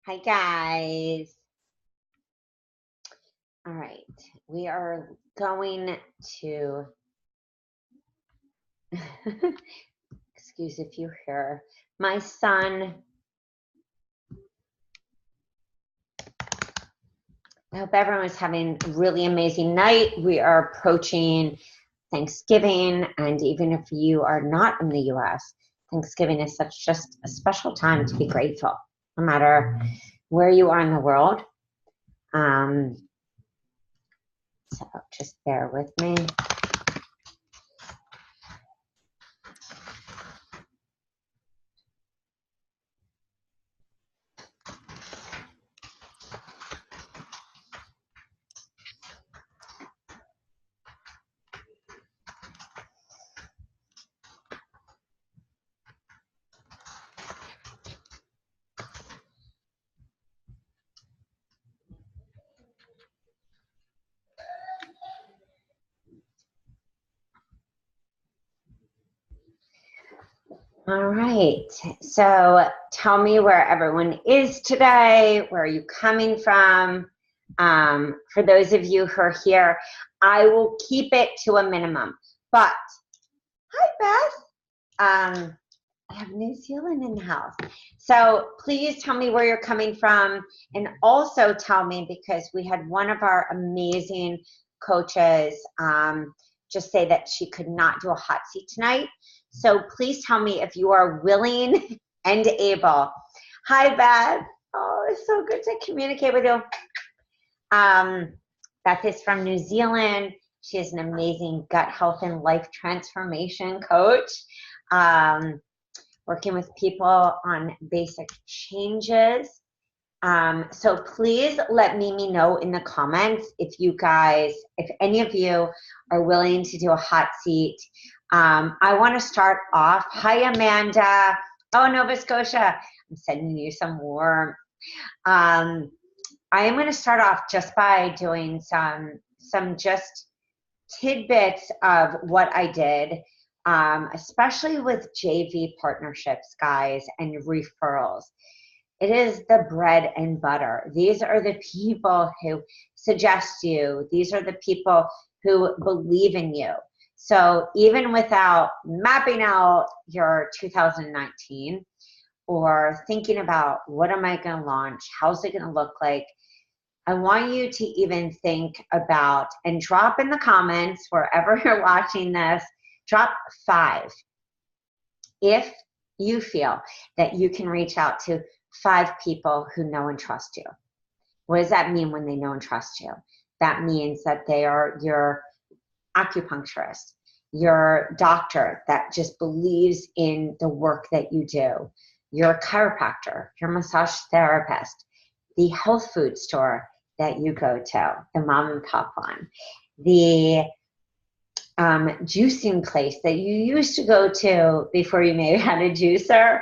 Hi, guys. All right. We are going to, excuse if you hear my son. I hope everyone's having a really amazing night. We are approaching Thanksgiving, and even if you are not in the US, Thanksgiving is just a special time to be grateful, no matter where you are in the world. So just bear with me. All right, so tell me where everyone is today. Where are you coming from? For those of you who are here, I will keep it to a minimum. But, hi Beth. I have New Zealand in the house. So please tell me where you're coming from, and also tell me, because we had one of our amazing coaches just say that she could not do a hot seat tonight. So please tell me if you are willing and able. Hi, Beth. Oh, it's so good to communicate with you. Beth is from New Zealand. She is an amazing gut health and life transformation coach, working with people on basic changes. So please let Mimi know in the comments if you guys, if any of you are willing to do a hot seat. I want to start off. Hi, Amanda. Oh, Nova Scotia. I'm sending you some warmth. I am going to start off just by doing some just tidbits of what I did, especially with JV partnerships, guys, and referrals. It is the bread and butter. These are the people who suggest you. These are the people who believe in you. So even without mapping out your 2019 or thinking about what am I going to launch, how's it going to look like, I want you to even think about, and drop in the comments wherever you're watching this, drop 5 if you feel that you can reach out to 5 people who know and trust you. What does that mean when they know and trust you? That means that they are your acupuncturist, your doctor that just believes in the work that you do, your chiropractor, your massage therapist, the health food store that you go to, the mom and pop one, the juicing place that you used to go to before you maybe had a juicer,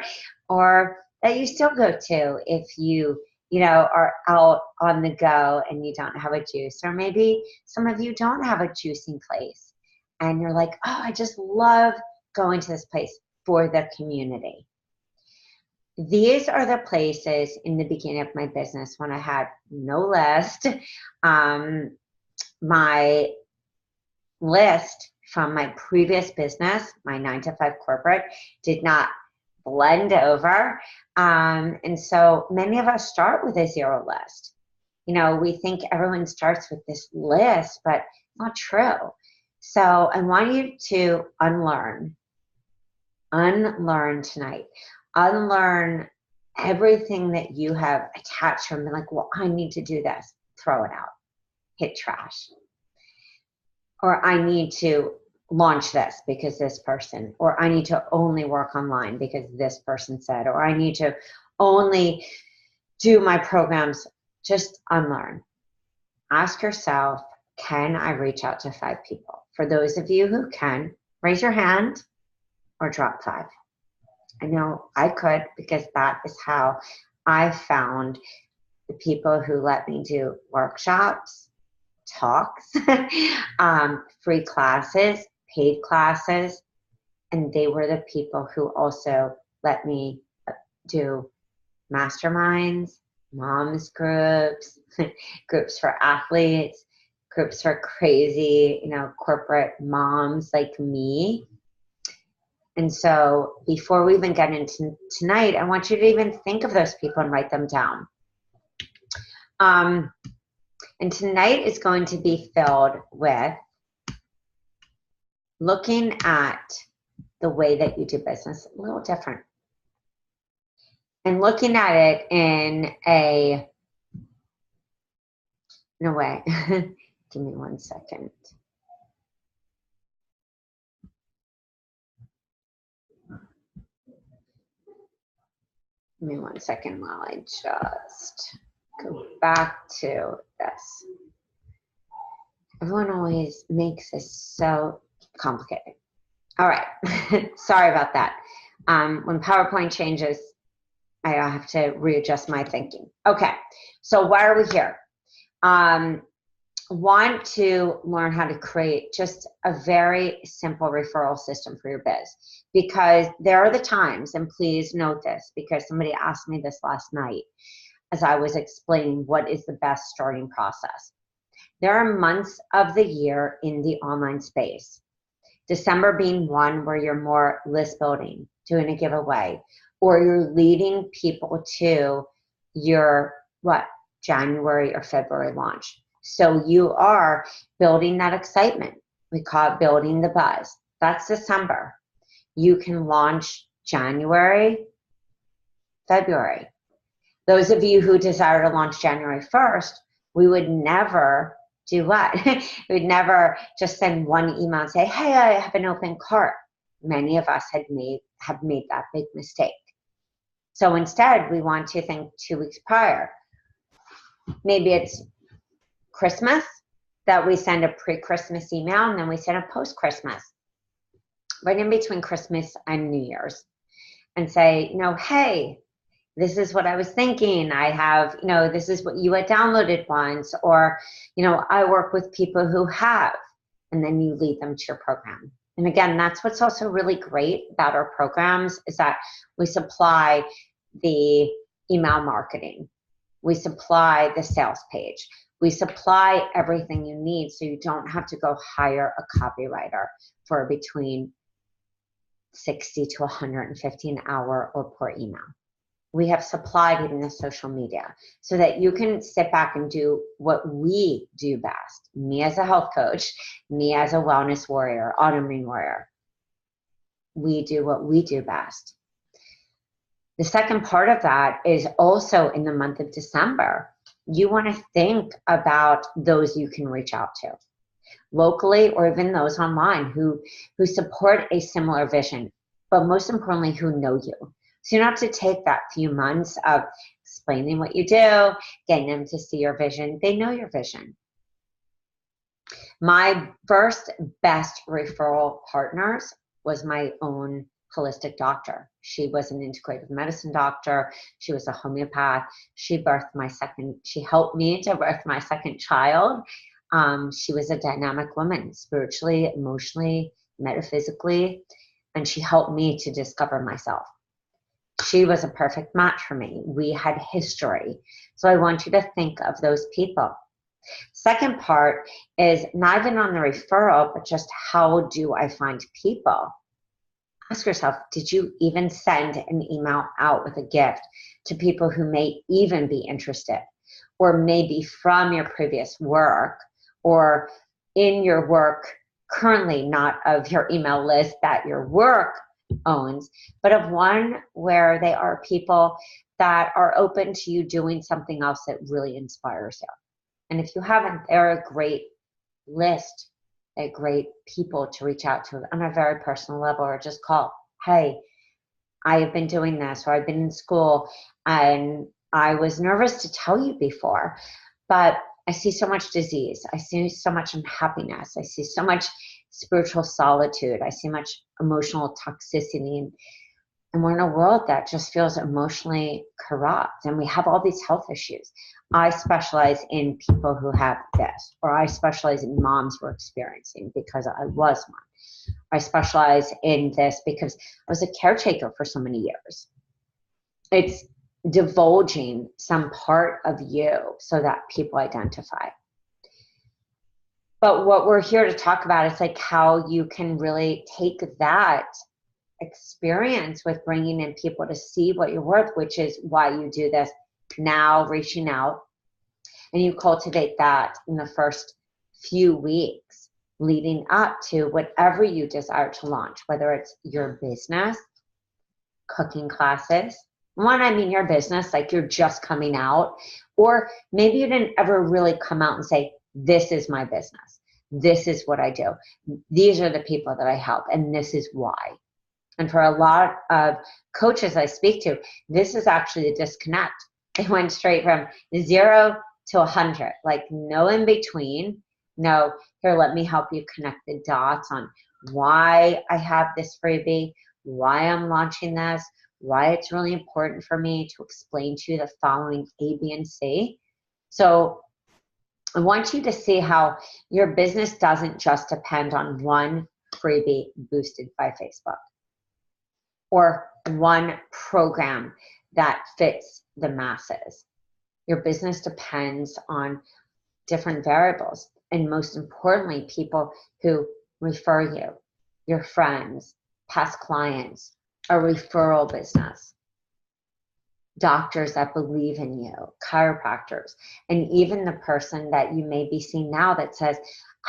or that you still go to if you are out on the go and you don't have a juice, or maybe some of you don't have a juicing place and you're like, oh, I just love going to this place for the community. These are the places in the beginning of my business when I had no list. My list from my previous business, my 9-to-5 corporate, did not blend over. And so many of us start with a 0 list. We think everyone starts with this list, but it's not true. So I want you to unlearn tonight. Unlearn everything that you have attached from, like, well, I need to do this. Throw it out. Hit trash. Or I need to launch this because this person, or I need to only work online because this person said, or I need to only do my programs. Just unlearn. Ask yourself, can I reach out to 5 people? For those of you who can, raise your hand or drop 5. I know I could, because that is how I found the people who let me do workshops, talks, free classes, paid classes, and they were the people who also let me do masterminds, moms groups, groups for athletes, groups for crazy, you know, corporate moms like me. And so before we even get into tonight, I want you to even think of those people and write them down. And tonight is going to be filled with looking at the way that you do business a little different. And looking at it in a way. Give me 1 second. Give me 1 second while I just go back to this. Everyone always makes this so complicated. All right. Sorry about that. When PowerPoint changes, I have to readjust my thinking. Okay. So why are we here? Want to learn how to create just a very simple referral system for your biz, because there are the times, and please note this because somebody asked me this last night as I was explaining what is the best starting process. There are months of the year in the online space, December being one where you're more list building, doing a giveaway, or you're leading people to your January or February launch. So you are building that excitement. We call it building the buzz. That's December. You can launch January, February. Those of you who desire to launch January 1st, we would never do what? We'd never just send one email and say, hey, I have an open cart. Many of us have made that big mistake. So instead, we want to think 2 weeks prior. Maybe it's Christmas that we send a pre-Christmas email, and then we send a post-Christmas, right in between Christmas and New Year's, and say, you know, hey, this is what I was thinking. I have, you know, this is what you had downloaded once, or, you know, I work with people who have, and then you lead them to your program. And again, that's what's also really great about our programs is that we supply the email marketing. We supply the sales page. We supply everything you need so you don't have to go hire a copywriter for between 60 to 150 an hour or per email. We have supplied even the social media so that you can sit back and do what we do best. Me as a health coach, me as a wellness warrior, autoimmune warrior. We do what we do best. The second part of that is also in the month of December. You want to think about those you can reach out to locally or even those online who support a similar vision, but most importantly, who know you. So you don't have to take that few months of explaining what you do, getting them to see your vision. They know your vision. My first best referral partners was my own holistic doctor. She was an integrative medicine doctor. She was a homeopath. She helped me to birth my second child. She was a dynamic woman, spiritually, emotionally, metaphysically, and she helped me to discover myself. She was a perfect match for me. We had history. So I want you to think of those people. Second part is not even on the referral, but just how do I find people? Ask yourself, did you even send an email out with a gift to people who may even be interested, or maybe from your previous work, or in your work currently, not of your email list that your work owns, but of one where they are people that are open to you doing something else that really inspires you. And if you haven't, they're a great list, a great people to reach out to on a very personal level, or just call, hey, I have been doing this, or I've been in school and I was nervous to tell you before, but I see so much disease. I see so much unhappiness. I see so much spiritual solitude. I see much emotional toxicity. And we're in a world that just feels emotionally corrupt. And we have all these health issues. I specialize in people who have this, or I specialize in moms who are experiencing because I was one. I specialize in this because I was a caretaker for so many years. It's divulging some part of you so that people identify. But what we're here to talk about is like how you can really take that experience with bringing in people to see what you're worth, which is why you do this now, reaching out, and you cultivate that in the first few weeks leading up to whatever you desire to launch, whether it's your business, cooking classes. When I mean your business, like you're just coming out, or maybe you didn't ever really come out and say, this is my business. This is what I do. These are the people that I help, and this is why. And for a lot of coaches I speak to, this is actually the disconnect. They went straight from 0 to 100, like no in between. No, here, let me help you connect the dots on why I have this freebie, why I'm launching this, why it's really important for me to explain to you the following A, B, and C. So I want you to see how your business doesn't just depend on one freebie boosted by Facebook or one program that fits the masses. Your business depends on different variables, and most importantly, people who refer you, your friends, past clients, a referral business, doctors that believe in you, chiropractors, and even the person that you may be seeing now that says,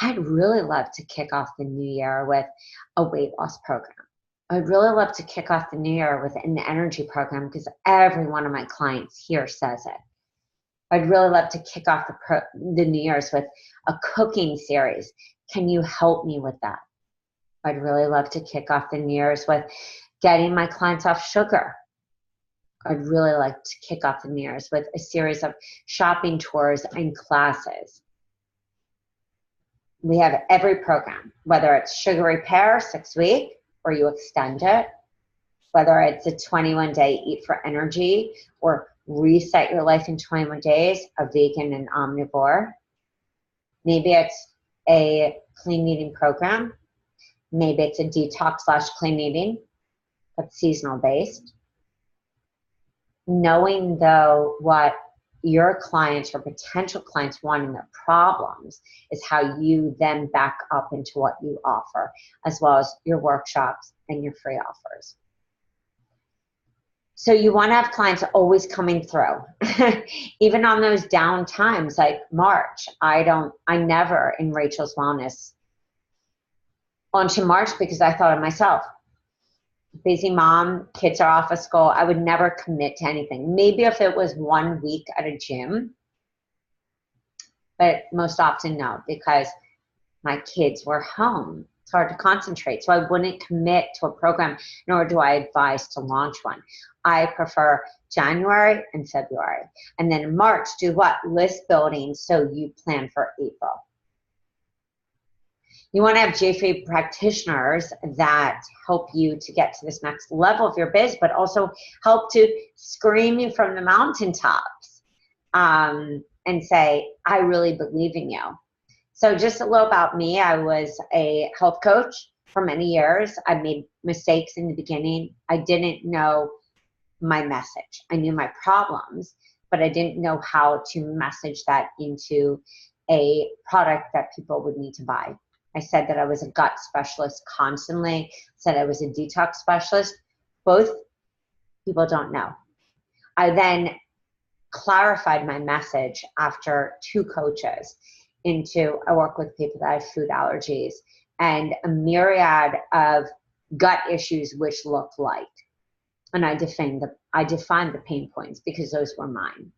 I'd really love to kick off the new year with a weight loss program. I'd really love to kick off the new year with an energy program because every one of my clients here says it. I'd really love to kick off the New Year's with a cooking series. Can you help me with that? I'd really love to kick off the New Year's with getting my clients off sugar. I'd really like to kick off the New Year's with a series of shopping tours and classes. We have every program, whether it's sugar repair, 6-week, or you extend it, whether it's a 21-day eat for energy or reset your life in 21 days, a vegan and omnivore. Maybe it's a clean eating program. Maybe it's a detox/clean eating that's seasonal based. Knowing though what your clients or potential clients want in their problems is how you then back up into what you offer, as well as your workshops and your free offers. So you want to have clients always coming through, even on those down times like March. I never in Rachel's Wellness launched in March because I thought of myself. Busy mom, kids are off of school. I would never commit to anything. Maybe if it was 1 week at a gym, but most often no, because my kids were home. It's hard to concentrate. So I wouldn't commit to a program, nor do I advise to launch one. I prefer January and February. And then in March, do what? List building so you plan for April. You want to have JFA practitioners that help you to get to this next level of your biz, but also help to scream you from the mountaintops and say, I really believe in you. So just a little about me. I was a health coach for many years. I made mistakes in the beginning. I didn't know my message. I knew my problems, but I didn't know how to message that into a product that people would need to buy. I said that I was a gut specialist constantly, said I was a detox specialist. Both people don't know. I then clarified my message after 2 coaches into, I work with people that have food allergies and a myriad of gut issues which look like. And I defined the pain points because those were mine.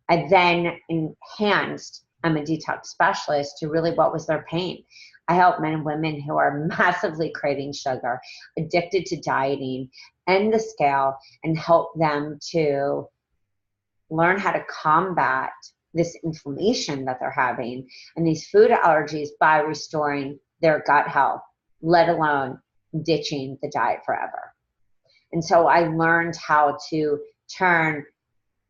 I then enhanced, I'm a detox specialist, to really what was their pain. I help men and women who are massively craving sugar, addicted to dieting, end the scale, and help them to learn how to combat this inflammation that they're having and these food allergies by restoring their gut health, let alone ditching the diet forever. And so I learned how to turn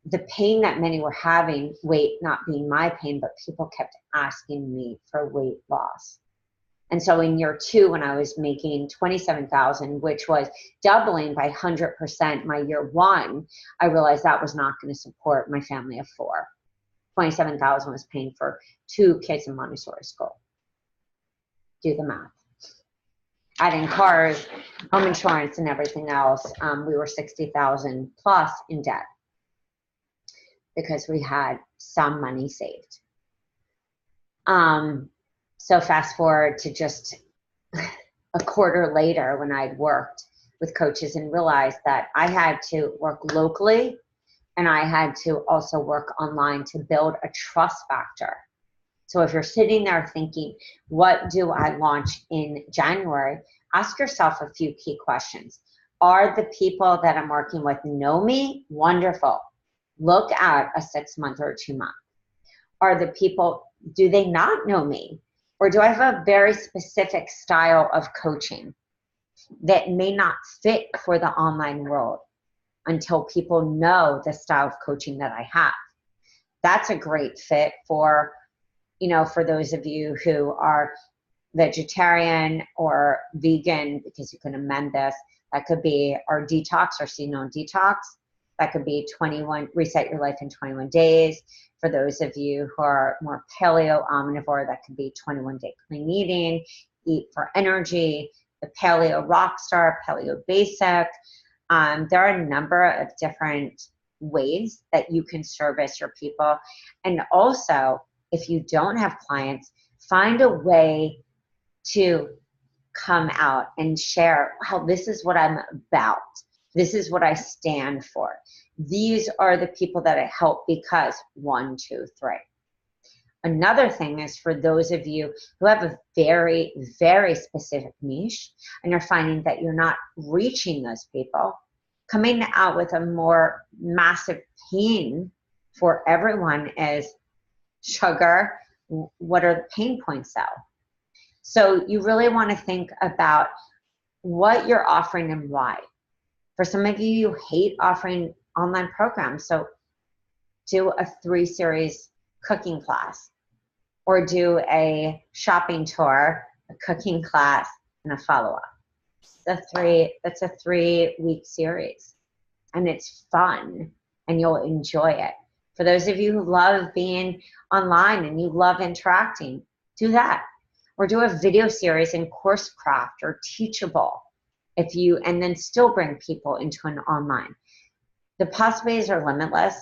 the pain that many were having, weight not being my pain, but people kept asking me for weight loss. And so in year 2, when I was making $27,000, which was doubling by 100% my year 1, I realized that was not going to support my family of 4. $27,000 was paying for 2 kids in Montessori school. Do the math. Adding cars, home insurance, and everything else, we were $60,000 plus in debt because we had some money saved. So fast forward to just a quarter later when I'd worked with coaches and realized that I had to work locally and I had to also work online to build a trust factor. So if you're sitting there thinking, what do I launch in January? Ask yourself a few key questions. Are the people that I'm working with know me? Wonderful. Look at a 6-month or 2-month. Are the people, do they not know me? Or do I have a very specific style of coaching that may not fit for the online world until people know the style of coaching that I have? That's a great fit for, you know, for those of you who are vegetarian or vegan, because you can amend this. That could be our detox or no detox. That could be reset your life in 21 days. For those of you who are more paleo omnivore, that could be 21-day clean eating, eat for energy, the paleo rockstar, paleo basic. There are a number of different ways that you can service your people. And also, if you don't have clients, find a way to come out and share, wow, this is what I'm about. This is what I stand for. These are the people that I help because 1, 2, 3. Another thing is for those of you who have a very, very specific niche and you're finding that you're not reaching those people, coming out with a more massive pain for everyone is sugar. What are the pain points though? So you really want to think about what you're offering and why. For some of you, you hate offering online programs. So do a 3-series cooking class or do a shopping tour, a cooking class, and a follow-up. That's a 3-week series and it's fun and you'll enjoy it. For those of you who love being online and you love interacting, do that. Or do a video series in Course Craft or Teachable and then still bring people into an online. The possibilities are limitless.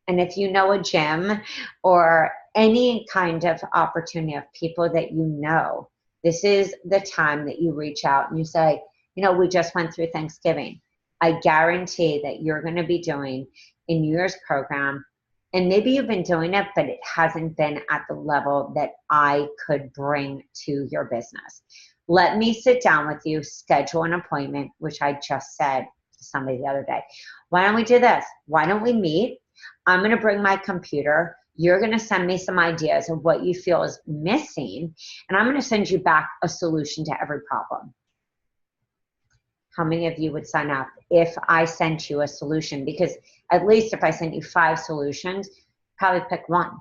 And if you know a gym or any kind of opportunity of people that you know, this is the time that you reach out and you say, you know, we just went through Thanksgiving. I guarantee that you're going to be doing a New Year's program. And maybe you've been doing it, but it hasn't been at the level that I could bring to your business. Let me sit down with you, schedule an appointment, which I just said to somebody the other day. Why don't we do this? Why don't we meet? I'm going to bring my computer. You're going to send me some ideas of what you feel is missing, and I'm going to send you back a solution to every problem. How many of you would sign up if I sent you a solution? Because at least if I sent you 5 solutions, probably pick 1.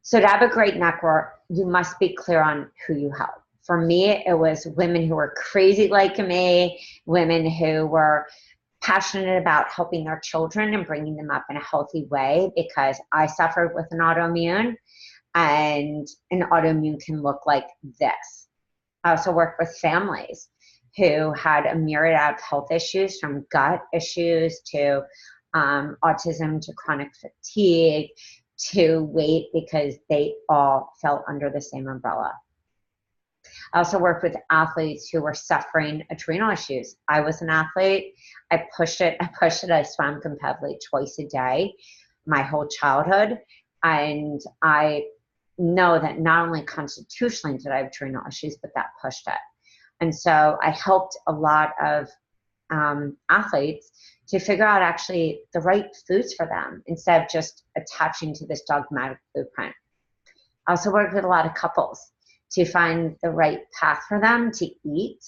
So to have a great network, you must be clear on who you help. For me, it was women who were crazy like me, women who were passionate about helping their children and bringing them up in a healthy way, because I suffered with an autoimmune, and an autoimmune can look like this. I also worked with families who had a myriad of health issues, from gut issues to autism to chronic fatigue to weight, because they all fell under the same umbrella. I also worked with athletes who were suffering adrenal issues. I was an athlete. I pushed it. I swam competitively twice a day my whole childhood. And I know that not only constitutionally did I have adrenal issues, but that pushed it. And so I helped a lot of athletes to figure out actually the right foods for them instead of just attaching to this dogmatic blueprint. I also worked with a lot of couples to find the right path for them to eat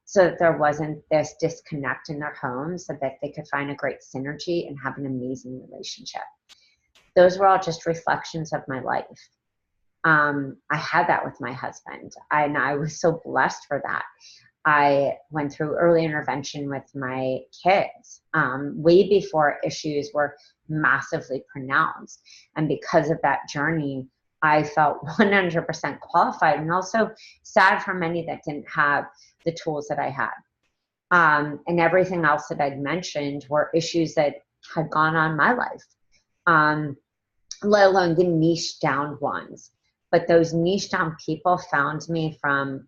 so that there wasn't this disconnect in their homes, so that they could find a great synergy and have an amazing relationship. Those were all just reflections of my life. I had that with my husband, and I was so blessed for that. I went through early intervention with my kids way before issues were massively pronounced. And because of that journey, I felt 100% qualified, and also sad for many that didn't have the tools that I had. And everything else that I'd mentioned were issues that had gone on in my life, let alone the niche down ones. But those niche down people found me from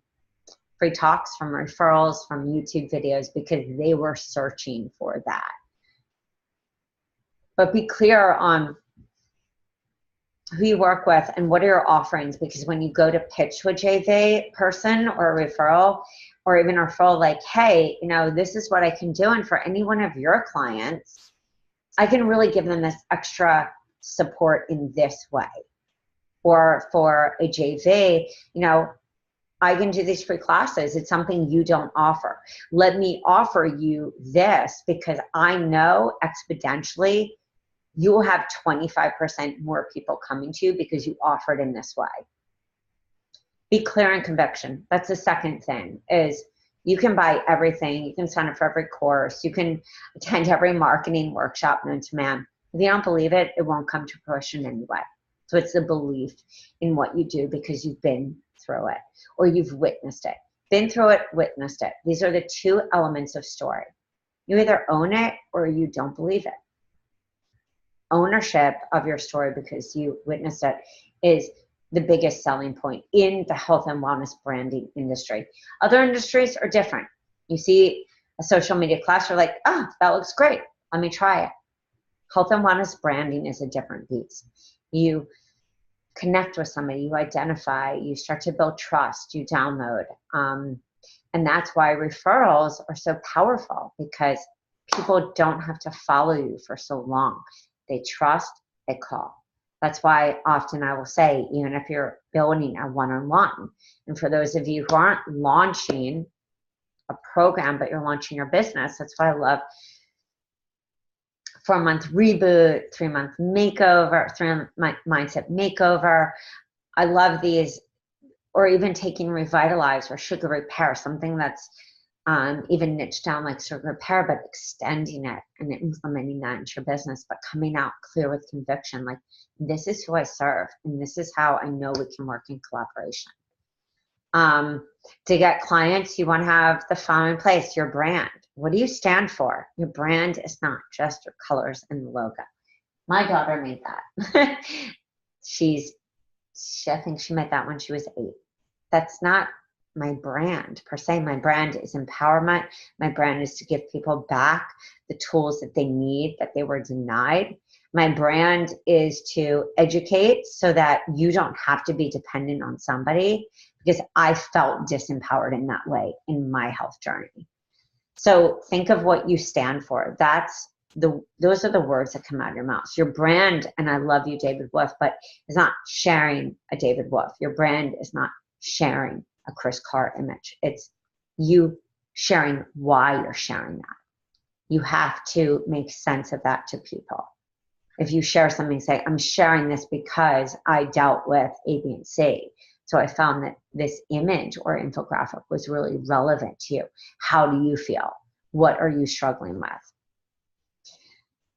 free talks, from referrals, from YouTube videos, because they were searching for that. But be clear on who you work with and what are your offerings, because when you go to pitch to a JV person or a referral, or even a referral, like, hey, you know, this is what I can do. And for any one of your clients, I can really give them this extra support in this way. Or for a JV, you know, I can do these free classes. It's something you don't offer. Let me offer you this, because I know exponentially you will have 25% more people coming to you because you offer it in this way. Be clear in conviction. That's the second thing, is you can buy everything. You can sign up for every course. You can attend every marketing workshop known to man. If you don't believe it, it won't come to fruition anyway. So it's the belief in what you do because you've been through it or you've witnessed it. Been through it, witnessed it. These are the two elements of story. You either own it or you don't believe it. Ownership of your story because you witnessed it is the biggest selling point in the health and wellness branding industry. Other industries are different. You see a social media class, you're like, oh, that looks great. Let me try it. Health and wellness branding is a different beast. You connect with somebody, you identify, you start to build trust, you download. And that's why referrals are so powerful, because people don't have to follow you for so long. They trust, they call. That's why often I will say, even if you're building a one-on-one, and for those of you who aren't launching a program, but you're launching your business, that's why I love 4-month reboot, 3-month makeover, 3-month mindset makeover. I love these, or even taking Revitalize or Sugar Repair, something that's even niche down like Sugar Repair, but extending it and implementing that into your business, but coming out clear with conviction, like, this is who I serve, and this is how I know we can work in collaboration. To get clients, you want to have the following in place: your brand. What do you stand for? Your brand is not just your colors and the logo. My daughter made that. I think she made that when she was 8. That's not my brand per se. My brand is empowerment. My brand is to give people back the tools that they need that they were denied. My brand is to educate so that you don't have to be dependent on somebody, because I felt disempowered in that way in my health journey. So think of what you stand for. Those are the words that come out of your mouth. Your brand, and I love you, David Wolf, but it's not sharing a David Wolf. Your brand is not sharing a Chris Carr image. It's you sharing why you're sharing that. You have to make sense of that to people. If you share something, say, I'm sharing this because I dealt with A, B, and C. So I found that this image or infographic was really relevant to you. How do you feel? What are you struggling with?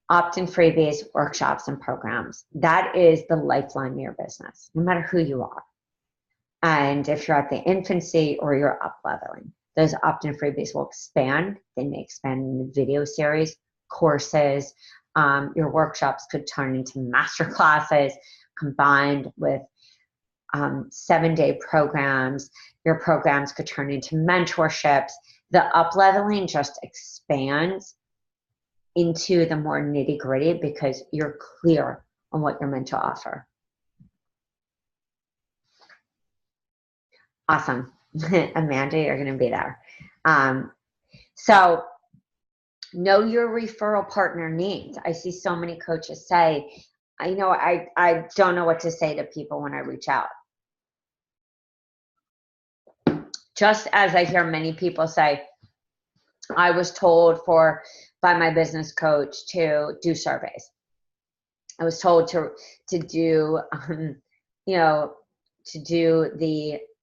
Opt-in freebies, workshops, and programs. That is the lifeline of your business, no matter who you are. And if you're at the infancy or you're up-leveling, those opt-in freebies will expand. They may expand in video series, courses. Your workshops could turn into master classes combined with 7-day programs. Your programs could turn into mentorships. The up-leveling just expands into the more nitty-gritty because you're clear on what you're meant to offer. Awesome. Amanda, you're going to be there. So know your referral partner needs. I see so many coaches say, I don't know what to say to people when I reach out. Just as I hear many people say, I was told by my business coach to do surveys. I was told to do, to do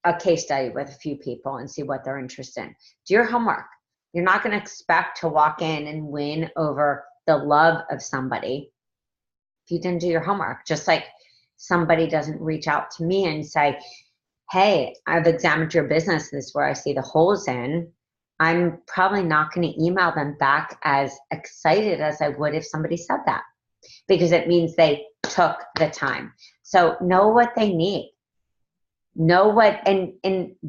a case study with a few people and see what they're interested in. Do your homework. You're not going to expect to walk in and win over the love of somebody if you didn't do your homework. Just like somebody doesn't reach out to me and say, hey, I've examined your business. This is where I see the holes in. I'm probably not going to email them back as excited as I would if somebody said that, because it means they took the time. So know what they need. Know what, and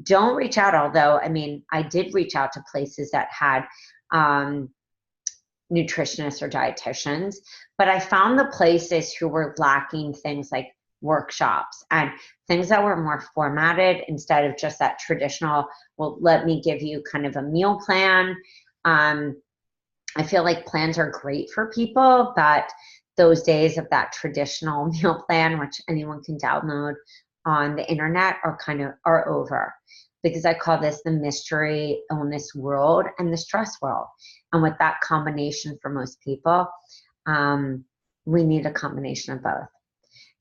don't reach out, although, I mean, I did reach out to places that had nutritionists or dietitians, but I found the places who were lacking things like workshops and things that were more formatted instead of just that traditional, well, let me give you kind of a meal plan. I feel like plans are great for people, but those days of that traditional meal plan, which anyone can download on the internet, are over, because I call this the mystery illness world and the stress world. And with that combination for most people, we need a combination of both.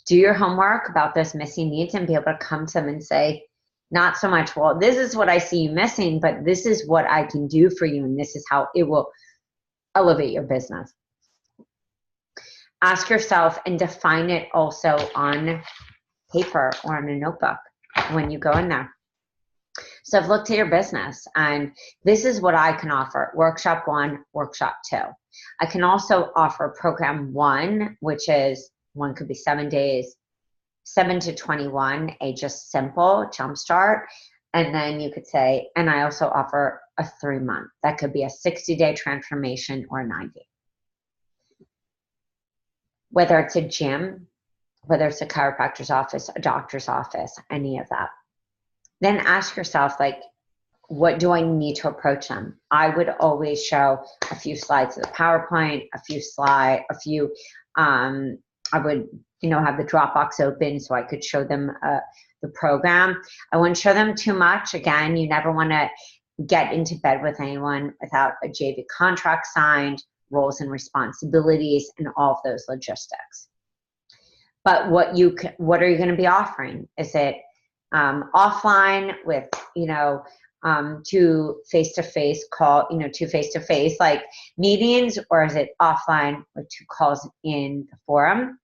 Do your homework about those missing needs and be able to come to them and say, not so much, well, this is what I see you missing, but this is what I can do for you, and this is how it will elevate your business. Ask yourself and define it also on paper or on a notebook when you go in there. So I've looked at your business, and this is what I can offer. Workshop 1, workshop 2. I can also offer program 1, which is, one could be 7 days, 7 to 21, a just simple jumpstart. And then you could say, and I also offer a 3-month. That could be a 60-day transformation or a 90. Whether it's a gym, whether it's a chiropractor's office, a doctor's office, any of that. Then ask yourself, like, what do I need to approach them? I would always show a few slides of the PowerPoint, I would, have the Dropbox open so I could show them the program. I wouldn't show them too much. Again, you never want to get into bed with anyone without a JV contract signed, roles and responsibilities, and all of those logistics. But what are you going to be offering? Is it offline with, two face-to-face like meetings, or is it offline with 2 calls in the forum?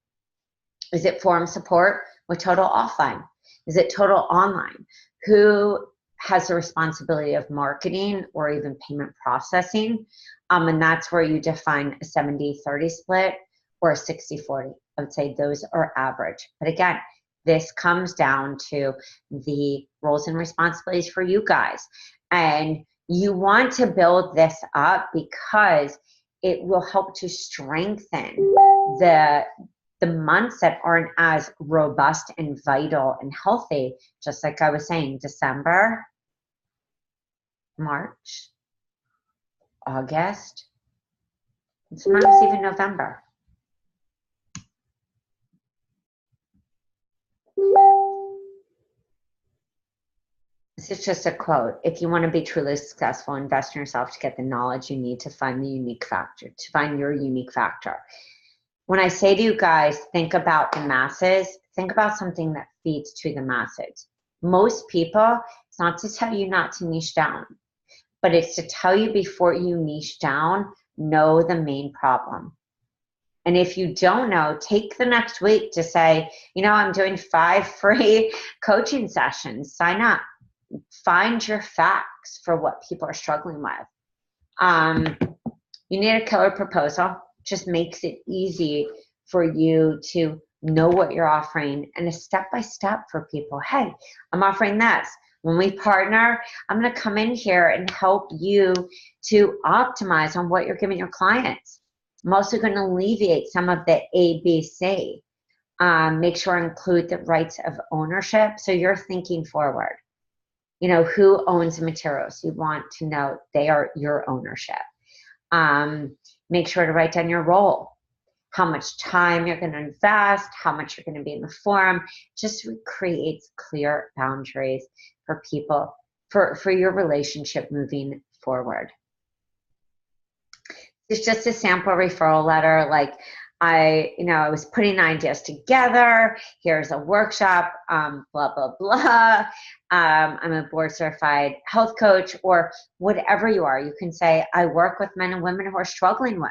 Is it forum support with total offline? Is it total online? Who has the responsibility of marketing or even payment processing? And that's where you define a 70-30 split or a 60-40. I would say those are average. But again, this comes down to the roles and responsibilities for you guys. And you want to build this up because it will help to strengthen the months that aren't as robust and vital and healthy, just like I was saying, December, March, August, and sometimes even November. This is just a quote. If you want to be truly successful, invest in yourself to get the knowledge you need to find the unique factor, to find your unique factor. When I say to you guys, think about the masses, think about something that feeds to the masses. Most people, it's not to tell you not to niche down, but it's to tell you before you niche down, know the main problem. And if you don't know, take the next week to say, I'm doing 5 free coaching sessions, sign up. Find your facts for what people are struggling with. You need a killer proposal. Just makes it easy for you to know what you're offering, and a step-by-step for people. Hey, I'm offering this. When we partner, I'm going to come in here and help you to optimize on what you're giving your clients. I'm also going to alleviate some of the ABC. Make sure I include the rights of ownership, so you're thinking forward. Who owns the materials? You want to know they are your ownership. Make sure to write down your role, how much time you're going to invest, how much you're going to be in the forum. Just creates clear boundaries for people, for your relationship moving forward. It's just a sample referral letter. Like, I was putting ideas together. Here's a workshop, blah, blah, blah. I'm a board certified health coach, or whatever you are. You can say, I work with men and women who are struggling with.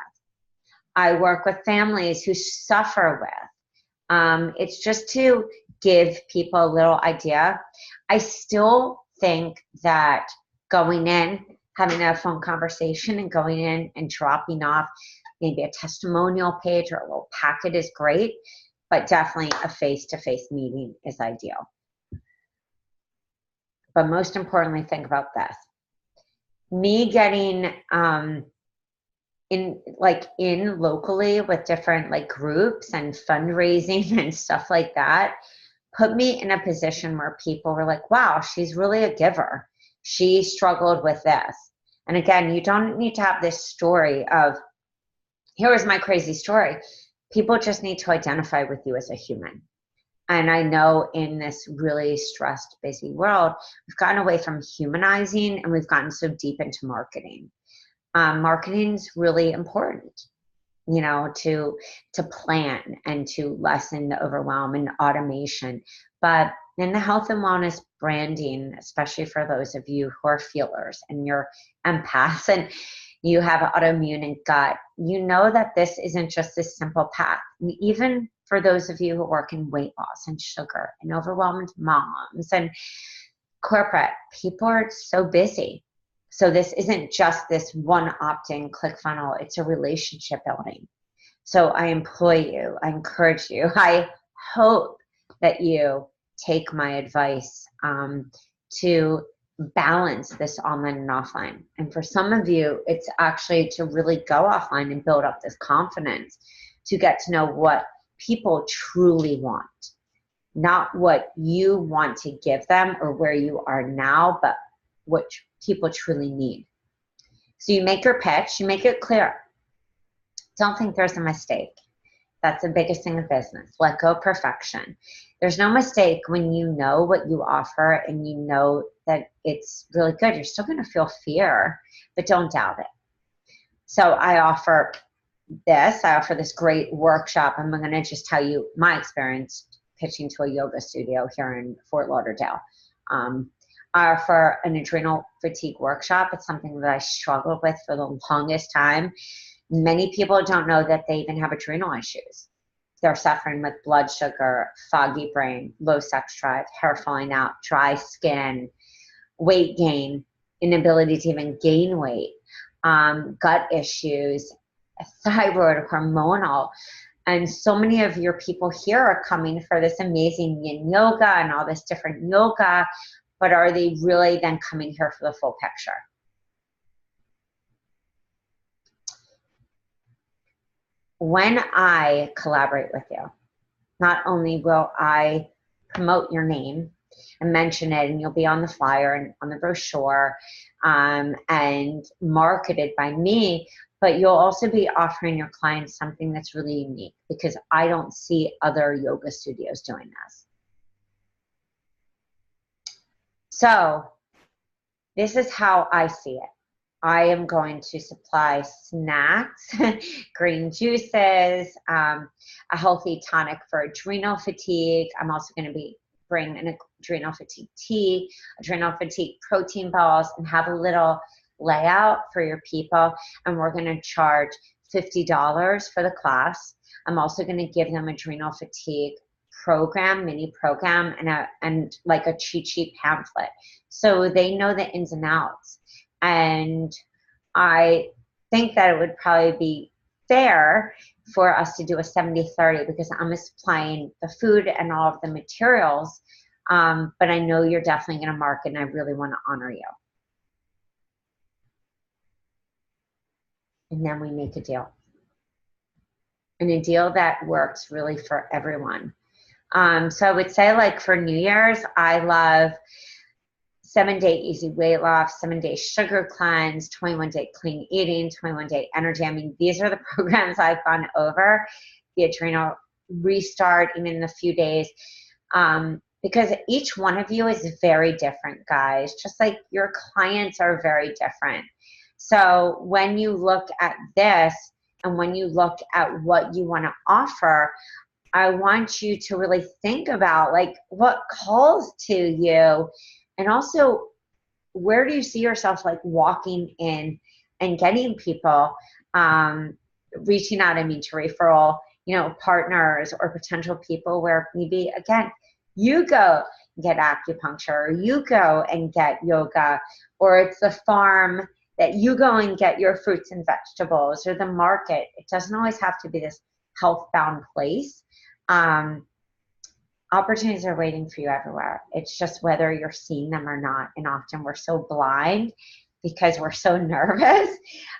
I work with families who suffer with. It's just to give people a little idea. I still think that going in, having a phone conversation and going in and dropping off maybe a testimonial page or a little packet is great, but definitely a face-to-face meeting is ideal. But most importantly, think about this. Me getting in locally with different groups and fundraising and stuff like that, put me in a position where people were like, wow, she's really a giver. She struggled with this. And again, you don't need to have this story of, here is my crazy story. People just need to identify with you as a human. And I know in this really stressed, busy world, we've gotten away from humanizing and we've gotten so deep into marketing. Marketing is really important, to plan and to lessen the overwhelm and automation. But in the health and wellness branding, especially for those of you who are feelers and you're empaths and you have autoimmune and gut, you know that this isn't just this simple path. Even for those of you who work in weight loss and sugar and overwhelmed moms and corporate, people are so busy. So this isn't just this one opt-in click funnel, it's a relationship building. So I employ you, I encourage you, I hope that you take my advice to balance this online and offline. And for some of you, it's actually to really go offline and build up this confidence to get to know what people truly want, not what you want to give them or where you are now, but what people truly need. So you make your pitch, you make it clear. Don't think there's a mistake. That's the biggest thing in business. Let go of perfection. There's no mistake when you know what you offer and you know that it's really good. You're still going to feel fear, but don't doubt it. So I offer this great workshop. I'm going to just tell you my experience pitching to a yoga studio here in Fort Lauderdale. I offer an adrenal fatigue workshop. It's something that I struggled with for the longest time. Many people don't know that they even have adrenal issues. They're suffering with blood sugar, foggy brain, low sex drive, hair falling out, dry skin, weight gain, inability to even gain weight, gut issues, thyroid, hormonal. And so many of your people here are coming for this amazing yin yoga and all this different yoga, but are they really then coming here for the full picture? When I collaborate with you, not only will I promote your name and mention it, and you'll be on the flyer and on the brochure and marketed by me, but you'll also be offering your clients something that's really unique because I don't see other yoga studios doing this. So this is how I see it. I am going to supply snacks, green juices, a healthy tonic for adrenal fatigue. I'm also going to bring an adrenal fatigue tea, adrenal fatigue protein balls, and have a little layout for your people. And we're going to charge $50 for the class. I'm also going to give them adrenal fatigue program, mini program, and like a cheat sheet pamphlet, so they know the ins and outs. And I think that it would probably be fair for us to do a 70-30 because I'm supplying the food and all of the materials, but I know you're definitely going to market and I really want to honor you. And then we make a deal. And a deal that works really for everyone. So I would say for New Year's, I love 7-day easy weight loss, 7-day sugar cleanse, 21-day clean eating, 21-day energy. I mean, these are the programs I've gone over, the adrenal restart in a few days, because each one of you is very different, guys, just like your clients are very different. So when you look at this, And when you look at what you want to offer, I want you to really think about like what calls to you, and also where do you see yourself like walking in and getting people, reaching out, I mean, to referral, you know, partners or potential people where maybe, again, you go get acupuncture, or you go and get yoga, or it's the farm that you go and get your fruits and vegetables, or the market. It doesn't always have to be this health-bound place. Opportunities are waiting for you everywhere. It's just whether you're seeing them or not. And often we're so blind because we're so nervous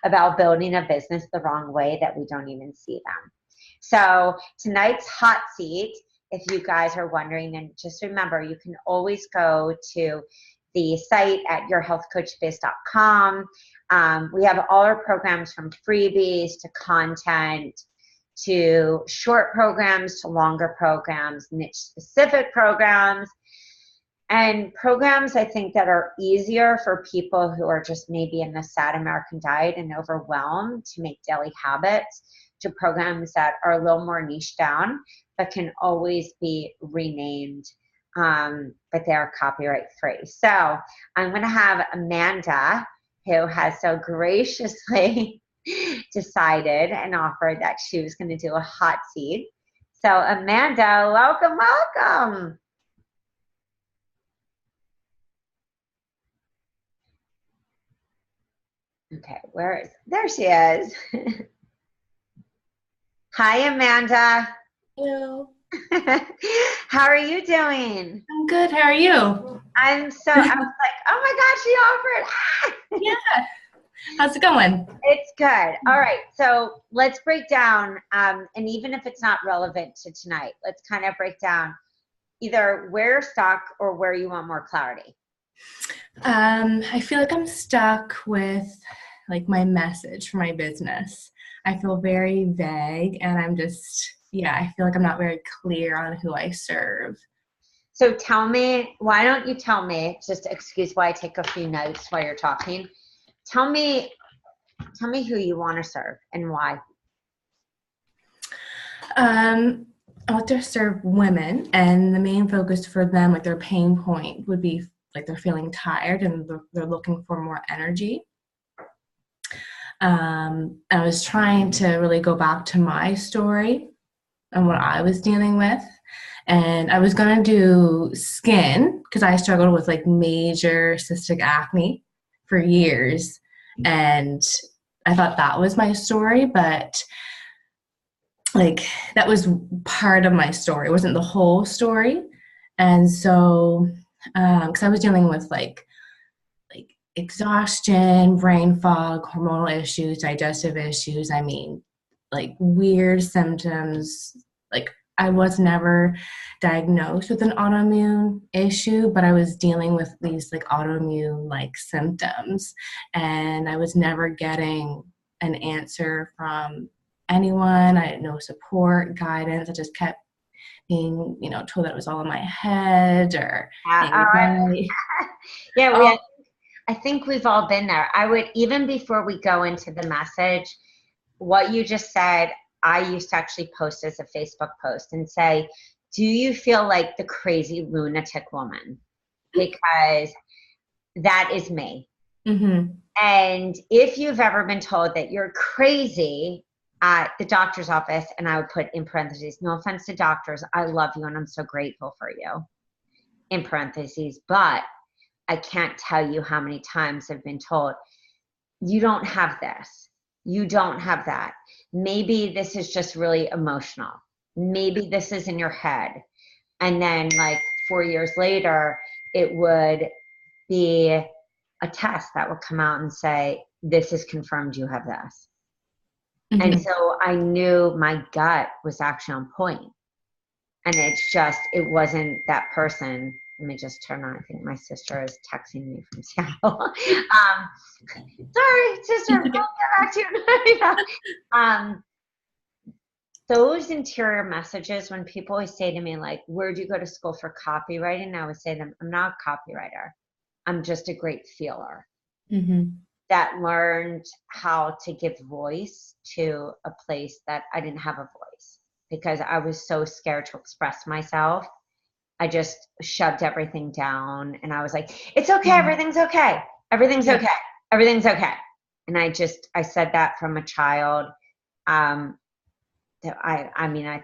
about building a business the wrong way that we don't even see them. So tonight's hot seat, if you guys are wondering, and just remember, you can always go to the site at yourhealthcoachbiz.com. We have all our programs from freebies to content, to short programs, to longer programs, niche specific programs, and programs I think that are easier for people who are just maybe in the sad American diet and overwhelmed to make daily habits, to programs that are a little more niche down, but can always be renamed, but they're copyright free. So I'm going to have Amanda, who has so graciously decided and offered that she was going to do a hot seat. So Amanda, welcome, welcome. Okay, there she is. Hi, Amanda. Hello. How are you doing? I'm good. How are you? I was like, oh my gosh, she offered. Yeah. How's it going? It's good. All right. So let's break down, and even if it's not relevant to tonight, let's kind of break down either where you're stuck or where you want more clarity. I feel like I'm stuck with like my message for my business. I feel very vague, and I feel like I'm not very clear on who I serve. So tell me, why don't you tell me, just excuse why I take a few notes while you're talking. Tell me who you want to serve and why. I want to serve women, and the main focus for them, like their pain point would be like they're feeling tired and they're looking for more energy. I was trying to really go back to my story and what I was dealing with. And I was going to do skin because I struggled with like major cystic acne for years. And I thought that was my story, but like that was part of my story. It wasn't the whole story. And so, because I was dealing with like exhaustion, brain fog, hormonal issues, digestive issues. I mean, like weird symptoms. Like I was never diagnosed with an autoimmune issue, but I was dealing with these like autoimmune like symptoms, and I was never getting an answer from anyone. I had no support, guidance. I just kept being, told that it was all in my head or anxiety. Yeah, I think we've all been there. I would, even before we go into the message, what you just said, I used to actually post as a Facebook post and say, do you feel like the crazy lunatic woman? Because that is me. Mm-hmm. And if you've ever been told that you're crazy at the doctor's office, and I would put in parentheses, no offense to doctors, I love you and I'm so grateful for you, in parentheses, but I can't tell you how many times I've been told, you don't have this, you don't have that. Maybe this is just really emotional. Maybe this is in your head. And then like 4 years later, it would be a test that would come out and say, this is confirmed you have this. Mm-hmm. And so I knew my gut was actually on point. And it wasn't that person. Let me just turn on. I think my sister is texting me from Seattle. Sorry, sister. We'll get back to you. Those interior messages, when people always say to me, like, where'd you go to school for copywriting? I always say to them, I'm not a copywriter. I'm just a great feeler. Mm-hmm. that learned how to give voice to a place that I didn't have a voice because I was so scared to express myself. I just shoved everything down and I was like, it's okay. Everything's okay. Everything's okay. Everything's okay. And I said that from a child. I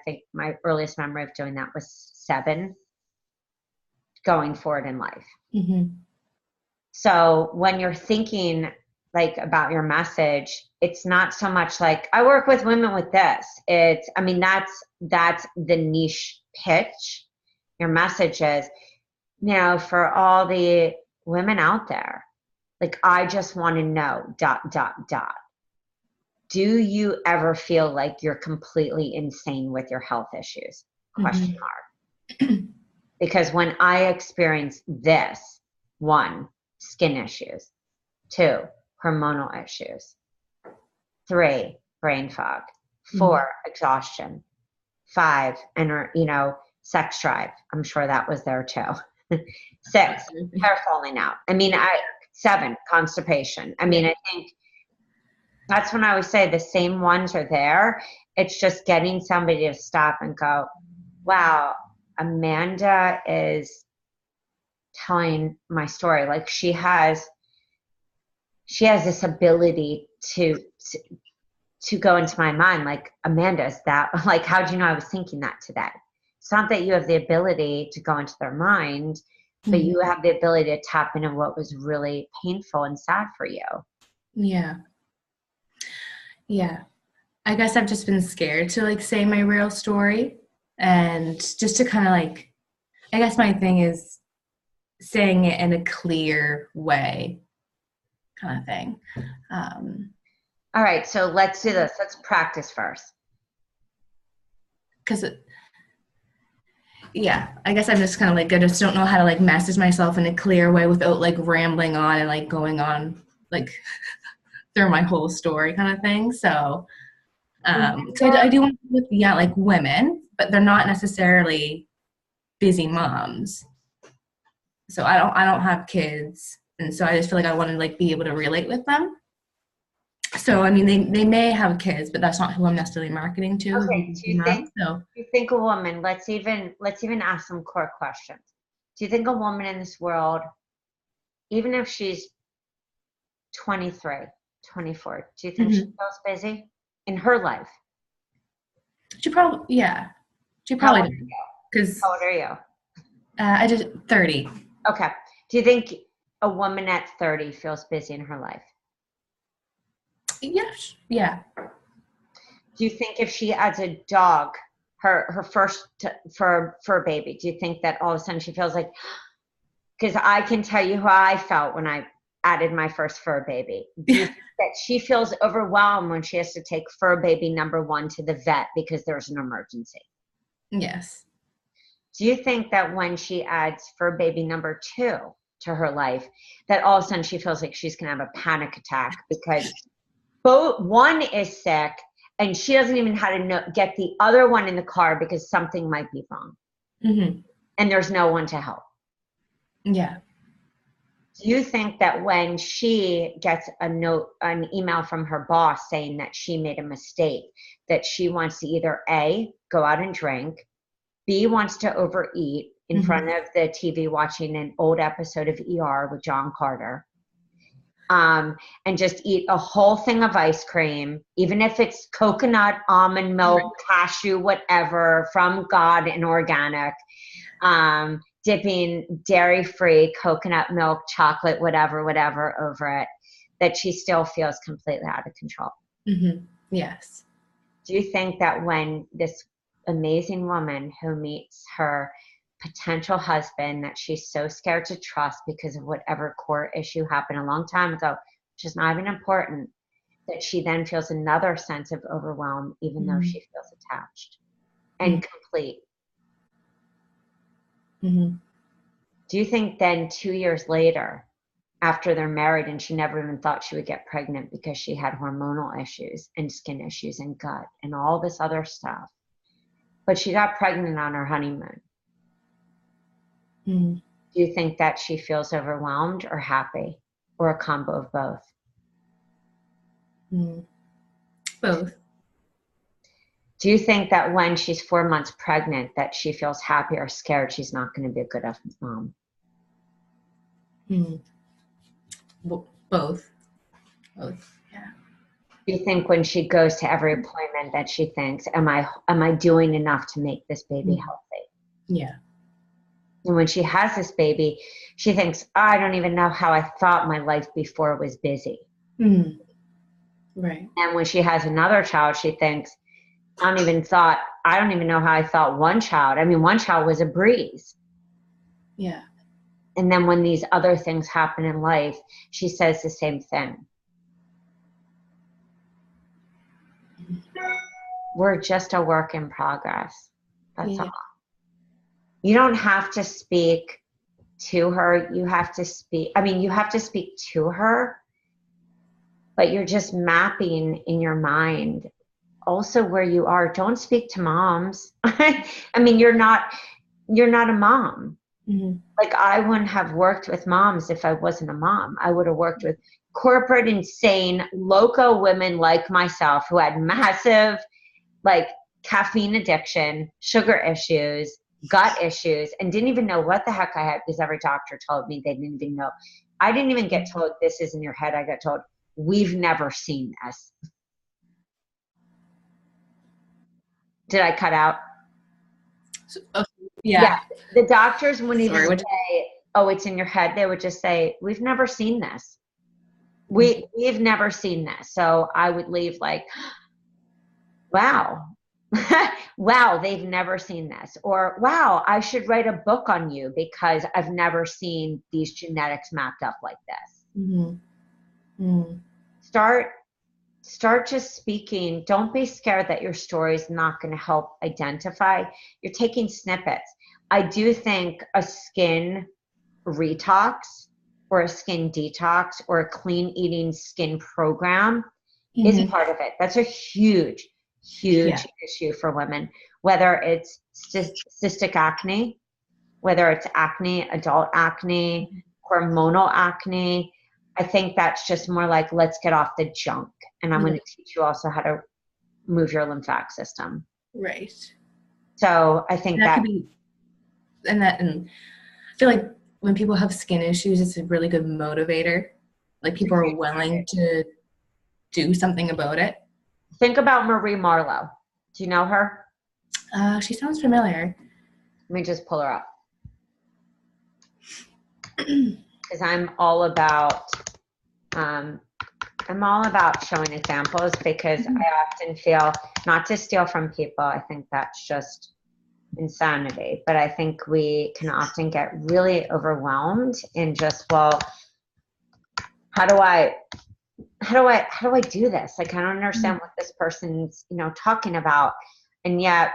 think my earliest memory of doing that was 7 going forward in life. So when you're thinking like about your message, it's not so much like I work with women with this. That's the niche pitch. Your message is, for all the women out there, like, I just want to know ... Do you ever feel like you're completely insane with your health issues? ? Because when I experienced this, 1, skin issues, 2, hormonal issues, 3, brain fog, 4, exhaustion, 5, sex drive. I'm sure that was there too. 6, hair falling out. 7, constipation. I think that's when I always say the same ones are there. It's just getting somebody to stop and go, wow, Amanda is telling my story. Like she has this ability to go into my mind. Like, Amanda, is that, like, how'd you know I was thinking that today? It's not that you have the ability to go into their mind, but you have the ability to tap into what was really painful and sad for you. Yeah. I guess I've just been scared to like say my real story, and just to kind of like, I guess my thing is saying it in a clear way kind of thing. All right, so let's do this. Let's practice first. Because I guess I'm just kind of like, I just don't know how to like message myself in a clear way without like rambling on and like going on like through my whole story kind of thing. So I do want with like women, but they're not necessarily busy moms. So I don't have kids, and so I just feel like I want to like be able to relate with them. So they may have kids, but that's not who I'm necessarily marketing to. Okay. Do you think a woman? Let's even ask some core questions. Do you think a woman in this world, even if she's 23, 24, do you think she feels busy in her life? She probably does. How old are you? I just 30. Okay. Do you think a woman at 30 feels busy in her life? Yes. Yeah. Do you think if she adds a dog, her first fur baby, do you think that all of a sudden she feels like, because I can tell you how I felt when I added my first fur baby. Do you think that she feels overwhelmed when she has to take fur baby number 1 to the vet because there's an emergency? Yes. Do you think that when she adds fur baby number 2 to her life, that all of a sudden she feels like she's going to have a panic attack because one is sick and she doesn't even know how to get the other one in the car because something might be wrong. And there's no one to help. Yeah. Do you think that when she gets an email from her boss saying that she made a mistake, that she wants to either A, go out and drink, B, wants to overeat in front of the TV watching an old episode of ER with John Carter, and just eat a whole thing of ice cream, even if it's coconut, almond milk, cashew, whatever, from God and organic, dipping dairy-free coconut milk, chocolate, whatever over it, that she still feels completely out of control? Yes. Do you think that when this amazing woman who meets her potential husband that she's so scared to trust because of whatever core issue happened a long time ago, which is not even important, that she then feels another sense of overwhelm even though she feels attached and complete? Do you think then 2 years later, after they're married and she never even thought she would get pregnant because she had hormonal issues and skin issues and gut and all this other stuff, but she got pregnant on her honeymoon, do you think that she feels overwhelmed or happy or a combo of both? Mm. Both. Do you think that when she's 4 months pregnant that she feels happy or scared she's not going to be a good enough mom? Mm. Both. Both. Yeah. Do you think when she goes to every appointment that she thinks, am I doing enough to make this baby healthy? Yeah. And when she has this baby, she thinks, oh, I don't even know how I thought my life before was busy. Mm. Right. And when she has another child, she thinks, I don't even know how I thought one child. I mean, one child was a breeze. Yeah. And then when these other things happen in life, she says the same thing. We're just a work in progress. That's all. You don't have to speak to her. You have to speak to her, but you're just mapping in your mind also where you are. Don't speak to moms. I mean, you're not a mom. Mm-hmm. Like, I wouldn't have worked with moms if I wasn't a mom. I would have worked with corporate, insane, loco women like myself who had massive, like, caffeine addiction, sugar issues, gut issues, and didn't even know what the heck I had because every doctor told me they didn't even know. I didn't even get told this is in your head. I got told, we've never seen this. Did I cut out? So, yeah. The doctors wouldn't even say, oh, it's in your head. They would just say, we've never seen this. We've never seen this. So I would leave like, wow. Wow, they've never seen this. Or, wow, I should write a book on you because I've never seen these genetics mapped up like this. Mm-hmm. Mm-hmm. Start just speaking. Don't be scared that your story is not going to help identify. You're taking snippets. I do think a skin retox or a skin detox or a clean eating skin program is part of it. That's a huge issue for women, whether it's cystic acne, whether it's acne, adult acne, hormonal acne. I think that's just more like, let's get off the junk. And I'm going to teach you also how to move your lymphatic system. Right. So I think that could be, and I feel like when people have skin issues, it's a really good motivator. Like, people are willing to do something about it. Think about Marie Marlowe. Do you know her? She sounds familiar. Let me just pull her up. Because I'm all about showing examples, because I often feel, not to steal from people, I think that's just insanity, but I think we can often get really overwhelmed in just, well, how do I do this? Like, I don't understand what this person's, talking about. And yet,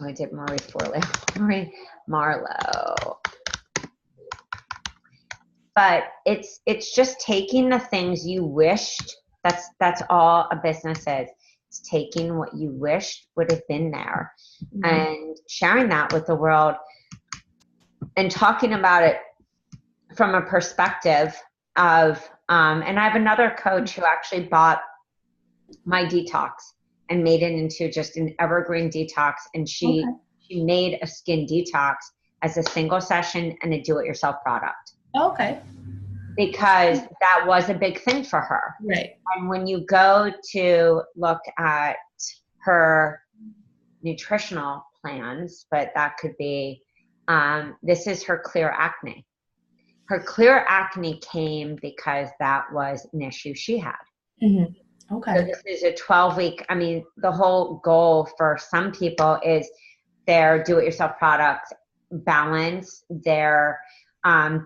I did Marie Marlowe. But it's just taking the things you wished. That's all a business is. It's taking what you wished would have been there, and sharing that with the world, and talking about it from a perspective of, and I have another coach who actually bought my detox and made it into just an evergreen detox. And she made a skin detox as a single session and a do-it-yourself product. Okay. Because that was a big thing for her. Right. And when you go to look at her nutritional plans, but that could be, this is her clear acne. Her clear acne came because that was an issue she had. Mm-hmm. Okay. So this is a 12-week, I mean, the whole goal for some people is their do-it-yourself products balance their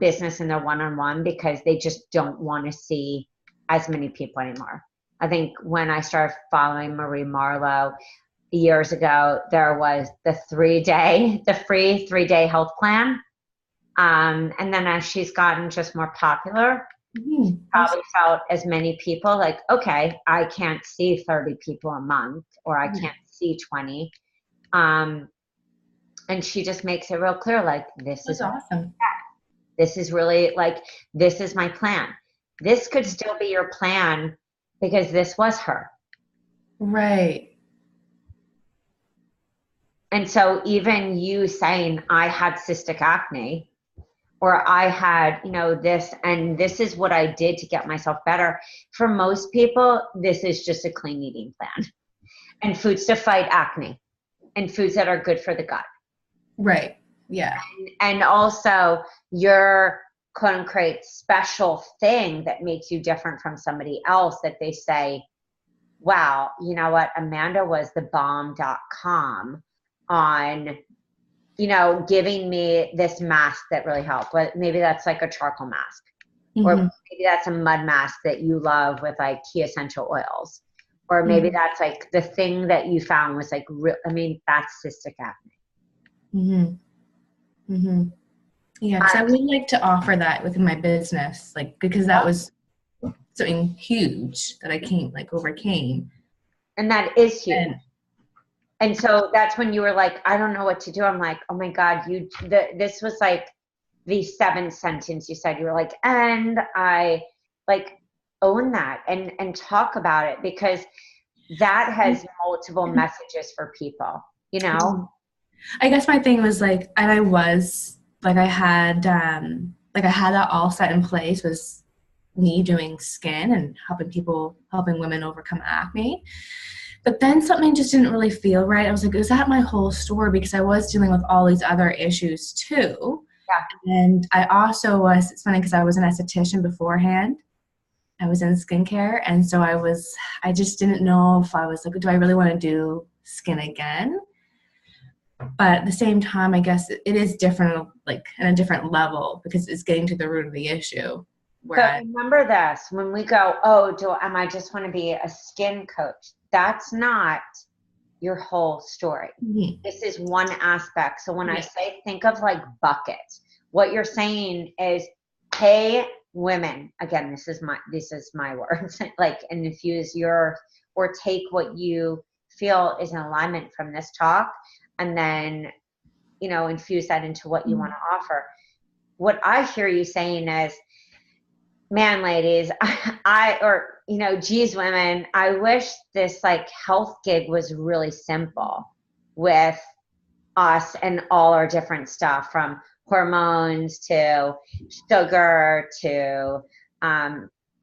business and their one-on-one, because they just don't want to see as many people anymore. I think when I started following Marie Marlowe years ago, there was the free 3-day health plan. And then as she's gotten just more popular, probably felt as many people like, okay, I can't see 30 people a month, or I can't see 20. And she just makes it real clear, like, this is awesome. This is really, like, this is my plan. This could still be your plan because this was her. Right. And so even you saying, I had cystic acne, or I had, this, and this is what I did to get myself better. For most people, this is just a clean eating plan and foods to fight acne and foods that are good for the gut. Right. Yeah. And also your quote unquote special thing that makes you different from somebody else, that they say, wow, you know what? Amanda was the bomb.com on, giving me this mask that really helped. But maybe that's like a charcoal mask, or maybe that's a mud mask that you love with like key essential oils, or maybe that's like the thing that you found was like that's cystic acne. Yeah, because I would like to offer that within my business, like, because that was something huge that I overcame. And that is huge. And so that's when you were like, I don't know what to do. I'm like, oh my God, this was like the seventh sentence you said. You were like, and I like own that and talk about it, because that has multiple messages for people, I guess my thing was like, and I had that all set in place, was me doing skin and helping women overcome acne. But then something just didn't really feel right. I was like, is that my whole story? Because I was dealing with all these other issues too. Yeah. And I also it's funny because I was an esthetician beforehand. I was in skincare. And so I just didn't know if I was like, do I really want to do skin again? But at the same time, I guess it is different, like in a different level, because it's getting to the root of the issue. But remember this, when we go, am I just want to be a skin coach? That's not your whole story. This is one aspect. So when I say, think of like buckets, what you're saying is, hey, women, again, this is my words, like, and infuse or take what you feel is in alignment from this talk, and then, infuse that into what you want to offer. What I hear you saying is, man, ladies, geez, women, I wish this like health gig was really simple with us and all our different stuff, from hormones to sugar to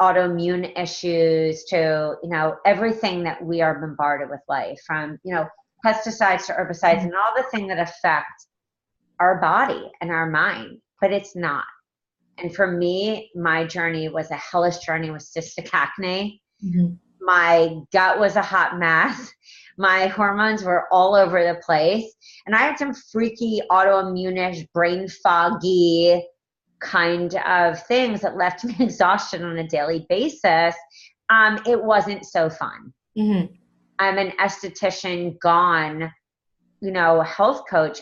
autoimmune issues to, everything that we are bombarded with life, from, pesticides to herbicides and all the things that affect our body and our mind, but it's not. And for me, my journey was a hellish journey with cystic acne. My gut was a hot mess. My hormones were all over the place. And I had some freaky autoimmune-ish, brain foggy kind of things that left me exhausted on a daily basis. It wasn't so fun. I'm an esthetician gone, health coach,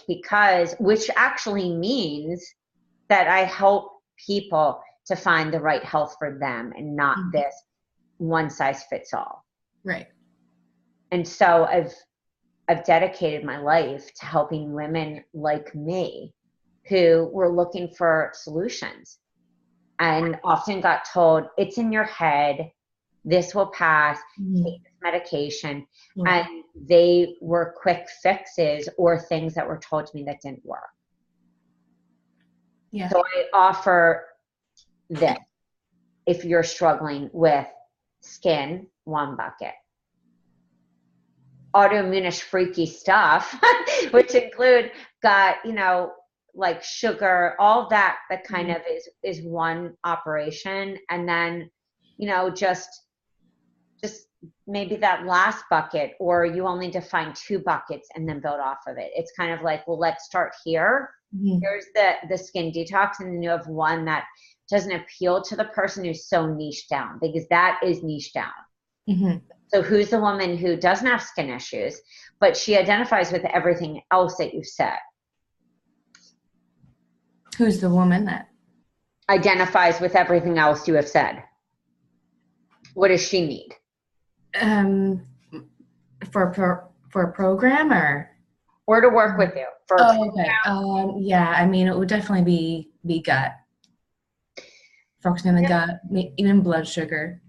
which actually means that I help people to find the right health for them, and not this one size fits all. Right. And so I've dedicated my life to helping women like me who were looking for solutions, and often got told, it's in your head, this will pass, take this medication. And they were quick fixes or things that were told to me that didn't work. Yeah. So I offer this. If you're struggling with skin, one bucket. Autoimmune-ish freaky stuff, which include gut, like sugar, all that kind of is one operation. And then, just maybe that last bucket, or you only define 2 buckets and then build off of it. It's kind of like, well, let's start here. Here's the skin detox, and then you have one that doesn't appeal to the person who's so niche down, because that is niche down. So who's the woman who doesn't have skin issues, but she identifies with everything else that you've said? Who's the woman that identifies with everything else you have said? What does she need? For a program, or to work with you? Okay. Yeah, I mean, it would definitely be gut. focusing on the gut, even blood sugar.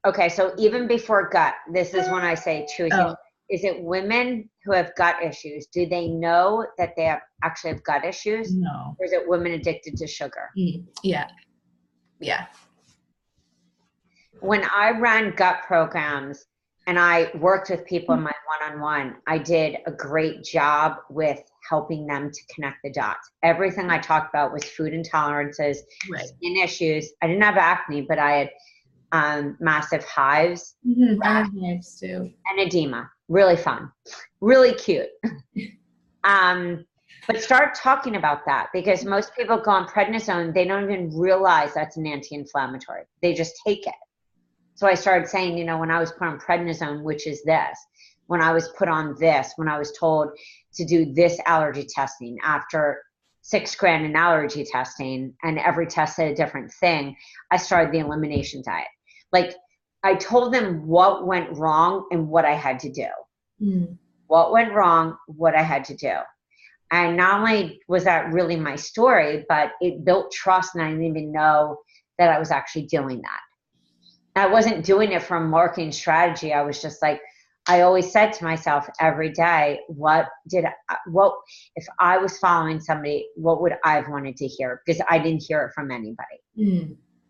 Okay, so even before gut, this is when I say choosing. Is it women who have gut issues? Do they know that they actually have gut issues? No. Or is it women addicted to sugar? Yeah. Yeah. When I ran gut programs and I worked with people in my one-on-one, I did a great job with helping them to connect the dots. Everything I talked about was food intolerances, skin issues. I didn't have acne, but I had massive hives, I have hives too, and edema. Really fun, really cute. But start talking about that, because most people go on prednisone, they don't even realize that's an anti-inflammatory. They just take it. So I started saying, you know, when I was put on prednisone, which is this, when I was put on this, when I was told to do this allergy testing after $6,000 in allergy testing, and every test said a different thing, I started the elimination diet. Like, I told them what went wrong and what I had to do. What went wrong, what I had to do. And not only was that really my story, but it built trust, and I didn't even know that I was actually doing that. I wasn't doing it from marketing strategy. I was just like, I always said to myself every day, what if I was following somebody, what would I have wanted to hear? Because I didn't hear it from anybody.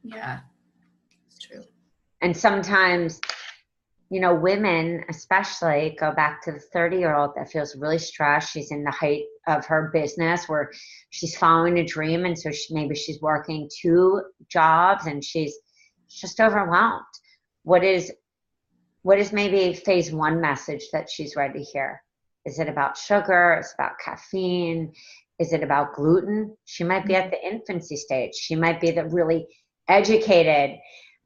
Yeah, it's true. And sometimes, you know, women especially go back to the 30-year-old that feels really stressed. She's in the height of her business where she's following a dream. And so maybe she's working 2 jobs and she's just overwhelmed. What is maybe phase 1 message that she's ready to hear? Is it about sugar? Is it about caffeine? Is it about gluten? She might be at the infancy stage. She might be the really educated,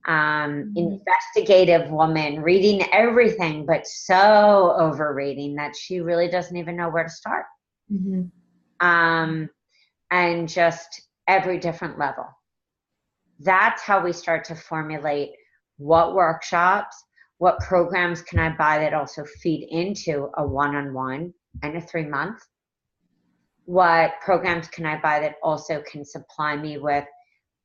investigative woman, reading everything, but so overreading that she really doesn't even know where to start. And just every different level. That's how we start to formulate what workshops, what programs can I buy that also feed into a one-on-one and a 3-month? What programs can I buy that also can supply me with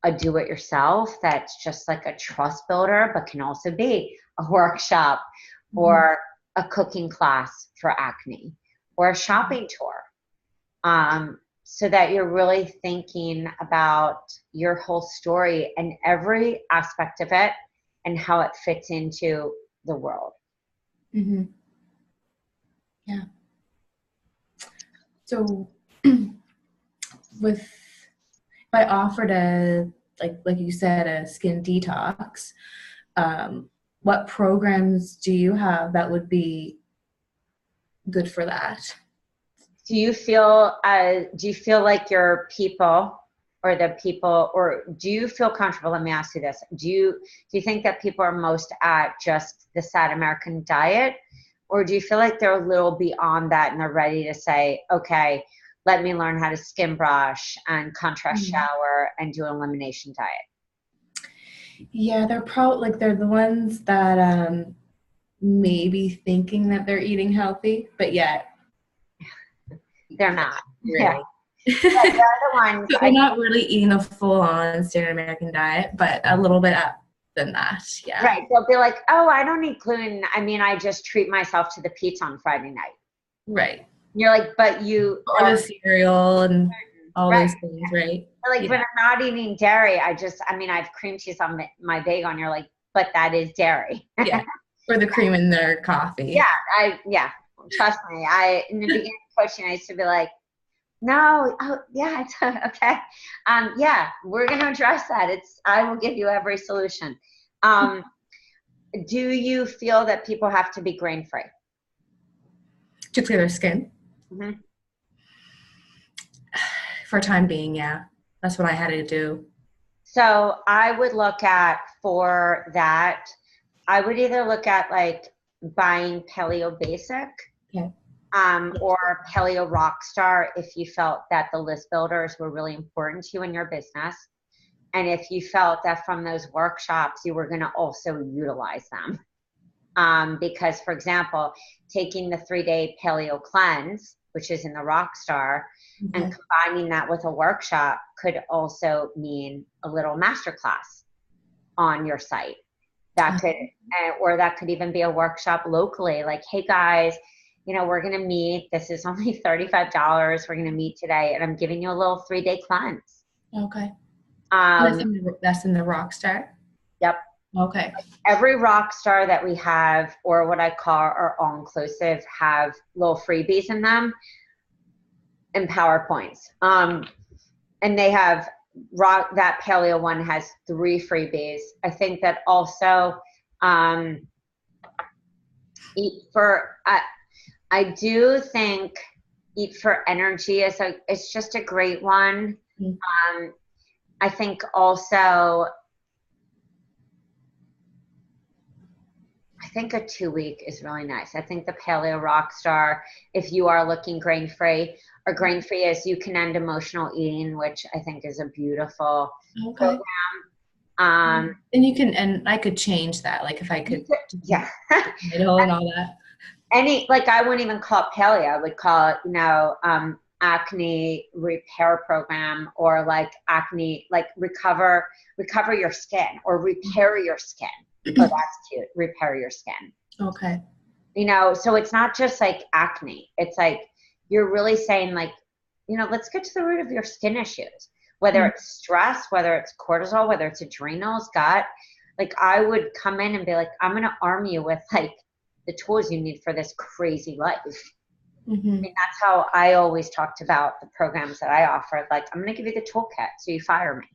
a do-it-yourself that's just like a trust builder, but can also be a workshop or a cooking class for acne or a shopping tour, so that you're really thinking about your whole story and every aspect of it and how it fits into the world. Yeah. So if I offered a, like you said, a skin detox, what programs do you have that would be good for that? Do you feel like your people or do you feel comfortable? Let me ask you this. Do you think that people are most at just the sad American diet, or do you feel like they're a little beyond that and they're ready to say, okay, let me learn how to skin brush and contrast shower and do an elimination diet? Yeah, they're probably they're the ones that maybe thinking that they're eating healthy, but yet they're not. Really. Yeah. They're the ones. So they're not really eating a full-on standard American diet, but a little bit up than that. Yeah. Right. They'll be like, oh, I don't eat gluten. I mean, I just treat myself to the pizza on Friday night. Right. And you're like, but you or the cereal and all those things, right? Or like, but I'm not eating dairy. I have cream cheese on my bagel, and you're like, but that is dairy. Yeah. Or the cream in their coffee. Yeah. Trust me. In the beginning of coaching, I used to be like, no, it's okay. Yeah, we're going to address that. I will give you every solution. Do you feel that people have to be grain-free? To clear their skin? For time being, yeah. That's what I had to do. So I would look at, for that, I would either look at like buying Paleo Basic. Okay. Or Paleo Rockstar if you felt that the list builders were really important to you in your business. And if you felt that from those workshops, you were going to also utilize them. Because, for example, taking the 3-day Paleo Cleanse, which is in the Rockstar, and combining that with a workshop could also mean a little masterclass. on your site. That could, or that could even be a workshop locally. Like, hey guys, you know, we're going to meet. This is only $35. We're going to meet today, and I'm giving you a little 3-day cleanse. Okay. That's in the Rockstar? Yep. Okay. Every Rockstar that we have, or what I call our all-inclusive, have little freebies in them and PowerPoints. And they have that paleo one has 3 freebies. I think that also eat for. I do think Eat for Energy it's just a great one. Mm-hmm. I think also, I think a 2-week is really nice. I think the Paleo Rockstar, if you are looking grain-free, or grain-free is You Can End Emotional Eating, which I think is a beautiful program. And you can, and I could change that, like if I could, yeah, and all that. Like I wouldn't even call it paleo. I would call it, you know, acne repair program, or like acne, like recover your skin, or repair your skin. Oh, that's cute. Repair your skin. Okay. You know, so it's not just like acne. It's like you're really saying, like, you know, let's get to the root of your skin issues, whether it's stress, whether it's cortisol, whether it's adrenals, gut. Like I would come in and be like, I'm going to arm you with like the tools you need for this crazy life. Mm-hmm. I mean, that's how I always talked about the programs that I offered. Like, I'm going to give you the toolkit so you fire me.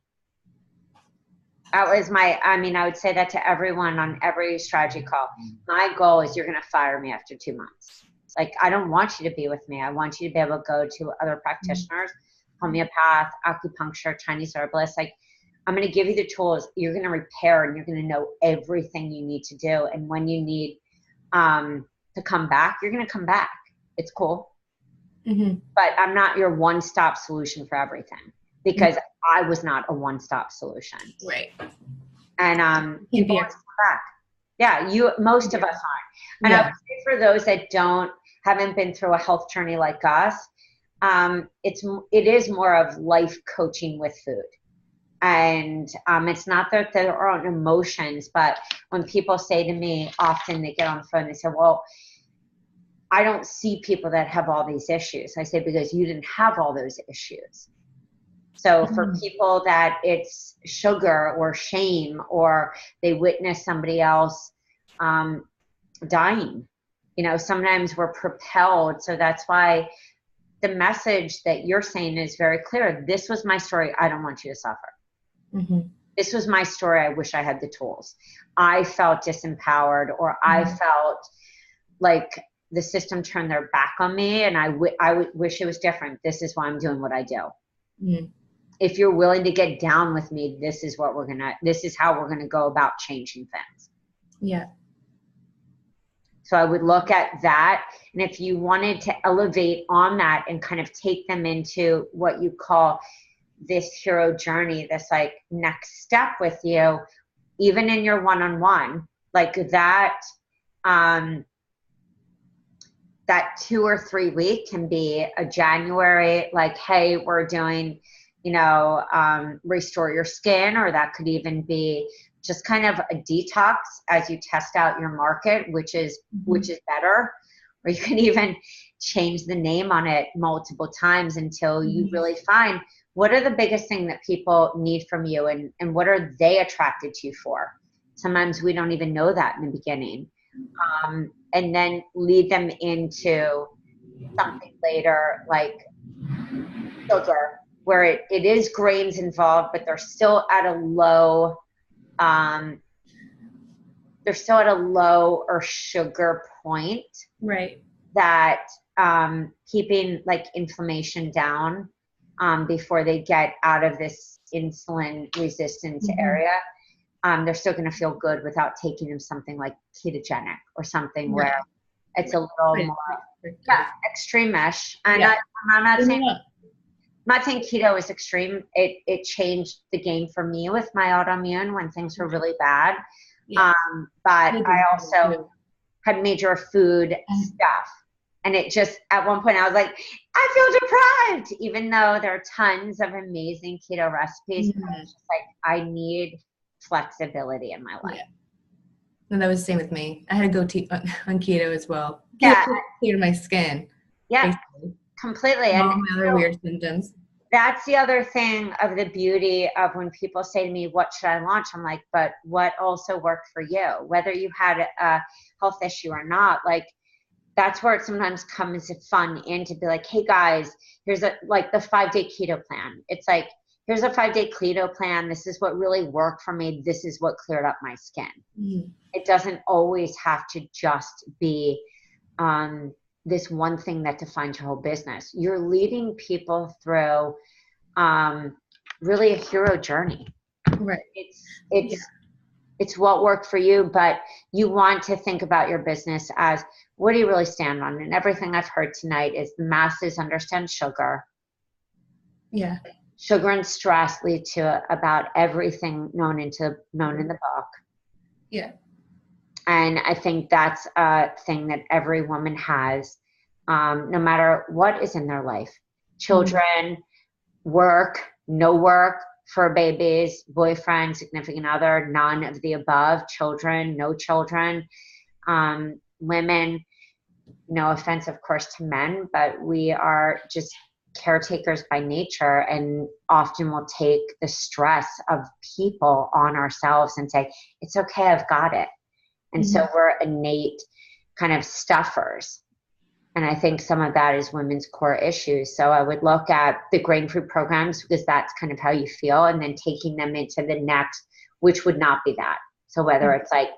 That was I would say that to everyone on every strategy call. My goal is you're going to fire me after 2 months. Like, I don't want you to be with me. I want you to be able to go to other practitioners, homeopath, acupuncture, Chinese herbalist. Like, I'm going to give you the tools. You're going to repair, and you're going to know everything you need to do. And when you need to come back, you're going to come back. It's cool. Mm-hmm. But I'm not your one-stop solution for everything, because I was not a one-stop solution. Right. And people want to come back. Yeah, most of us aren't. And I would say for those that haven't been through a health journey like us, it is more of life coaching with food. And it's not that there aren't emotions, but when people say to me, often they get on the phone and they say, well, I don't see people that have all these issues. I say, because you didn't have all those issues. So for people that it's sugar or shame, or they witness somebody else dying, you know, sometimes we're propelled. So that's why the message that you're saying is very clear. This was my story. I don't want you to suffer. Mm-hmm. This was my story. I wish I had the tools. I felt disempowered, or I felt like the system turned their back on me, and I wish it was different. This is why I'm doing what I do. Mm-hmm. If you're willing to get down with me, this is how we're gonna go about changing things. Yeah. So I would look at that, and if you wanted to elevate on that and kind of take them into what you call this hero journey, this like next step with you, even in your one-on-one, like that, that 2 or 3 week can be a January, like, hey, we're doing, you know, restore your skin, or that could even be just kind of a detox as you test out your market, which is better. Or you can even change the name on it multiple times until you really find what are the biggest thing that people need from you, and what are they attracted to you for. Sometimes we don't even know that in the beginning. And then lead them into something later, like sugar, where it is grains involved, but they're still at a low, or sugar point. Right. That keeping like inflammation down before they get out of this insulin resistance area. They're still going to feel good without taking them something like ketogenic or something where it's a little more extreme-ish. And I'm not saying keto is extreme. It changed the game for me with my autoimmune when things were really bad. But I also had major food stuff. And it just, at one point I was like, I feel deprived, even though there are tons of amazing keto recipes. I was just like, I need flexibility in my life. Yeah. And that was the same with me. I had to go on keto as well. Yeah. Keto cleared my skin. Yeah, basically. completely. All And my other weird symptoms. that's the other thing of the beauty of when people say to me, what should I launch? I'm like, but what also worked for you? Whether you had a health issue or not, like that's where it sometimes comes fun in to be like, hey guys, here's like the 5-day keto plan. It's like, here's a 5-day keto plan. This is what really worked for me. This is what cleared up my skin. Mm-hmm. It doesn't always have to just be this one thing that defines your whole business. You're leading people through really a hero journey. Right. It's what worked for you, but you want to think about your business as, what do you really stand on? And everything I've heard tonight is the masses understand sugar. Yeah. Sugar and stress lead to about everything known in the book. Yeah. And I think that's a thing that every woman has, no matter what is in their life. Children, work, no work, fur babies, boyfriend, significant other, none of the above, children, no children, women, no offense, of course, to men, but we are just caretakers by nature and often will take the stress of people on ourselves and say, it's okay, I've got it. And so we're innate kind of stuffers. And I think some of that is women's core issues. So I would look at the grain-free programs because that's kind of how you feel, and then taking them into the next, which would not be that. So whether it's like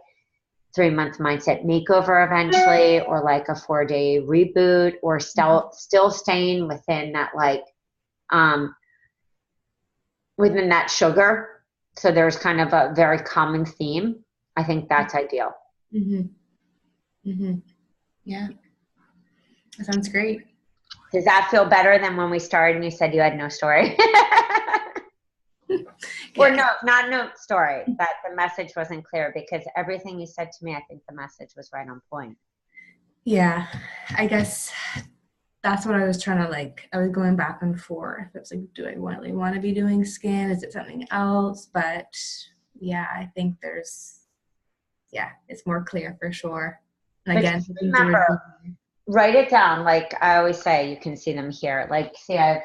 3-month mindset makeover eventually, or like a 4-day reboot, or still staying within that, like, within that sugar. So there's kind of a very common theme. I think that's ideal. Yeah. That sounds great. Does that feel better than when we started and you said you had no story? Or no story, that the message wasn't clear, because everything you said to me, I think the message was right on point. Yeah, I guess that's what I was trying to, like, I was going back and forth. It was like, do I really want to be doing skin? Is it something else? But yeah, I think it's more clear for sure. And but again, remember, write it down. Like I always say, you can see them here. Like, see, I've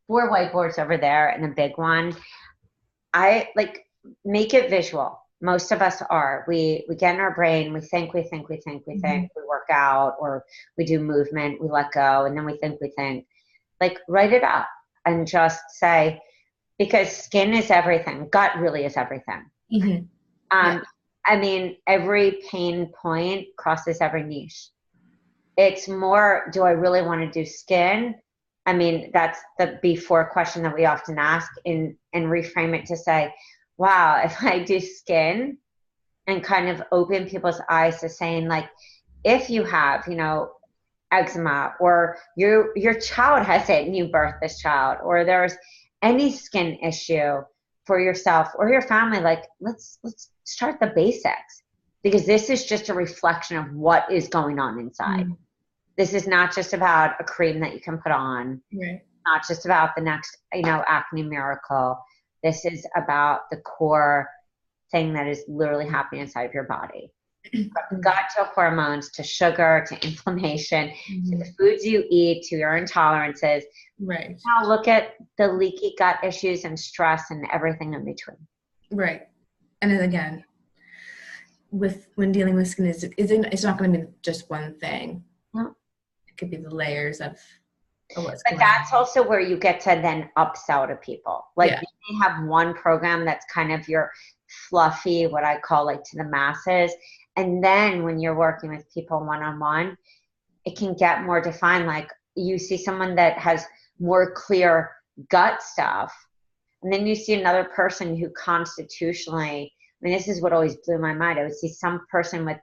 4 whiteboards over there and a big one. I like, make it visual. Most of us are. We get in our brain, we think, we work out, or we do movement, we let go, and then we think. Like, write it up and just say, because skin is everything. Gut really is everything. I mean, every pain point crosses every niche. It's more, do I really want to do skin? I mean, that's the before question that we often ask, and reframe it to say, wow, if I do skin, and kind of open people's eyes to saying, like, if you have, eczema, or your child has it and you birthed this child, or there's any skin issue for yourself or your family, like, let's start the basics, because this is just a reflection of what is going on inside. This is not just about a cream that you can put on. Right. Not just about the next, acne miracle. This is about the core thing that is literally happening inside of your body. From gut to hormones, to sugar, to inflammation, to the foods you eat, to your intolerances. Right. Now look at the leaky gut issues and stress and everything in between. Right. And then again, when dealing with skin, it's not going to be just one thing. No. It could be the layers of what's but going that's on. Also where you get to then upsell to people. Like, you may have one program that's kind of your fluffy, what I call, like, to the masses. And then when you're working with people one-on-one, it can get more defined. Like, you see someone that has more clear gut stuff, and then you see another person who constitutionally, I mean, this is what always blew my mind. I would see some person with,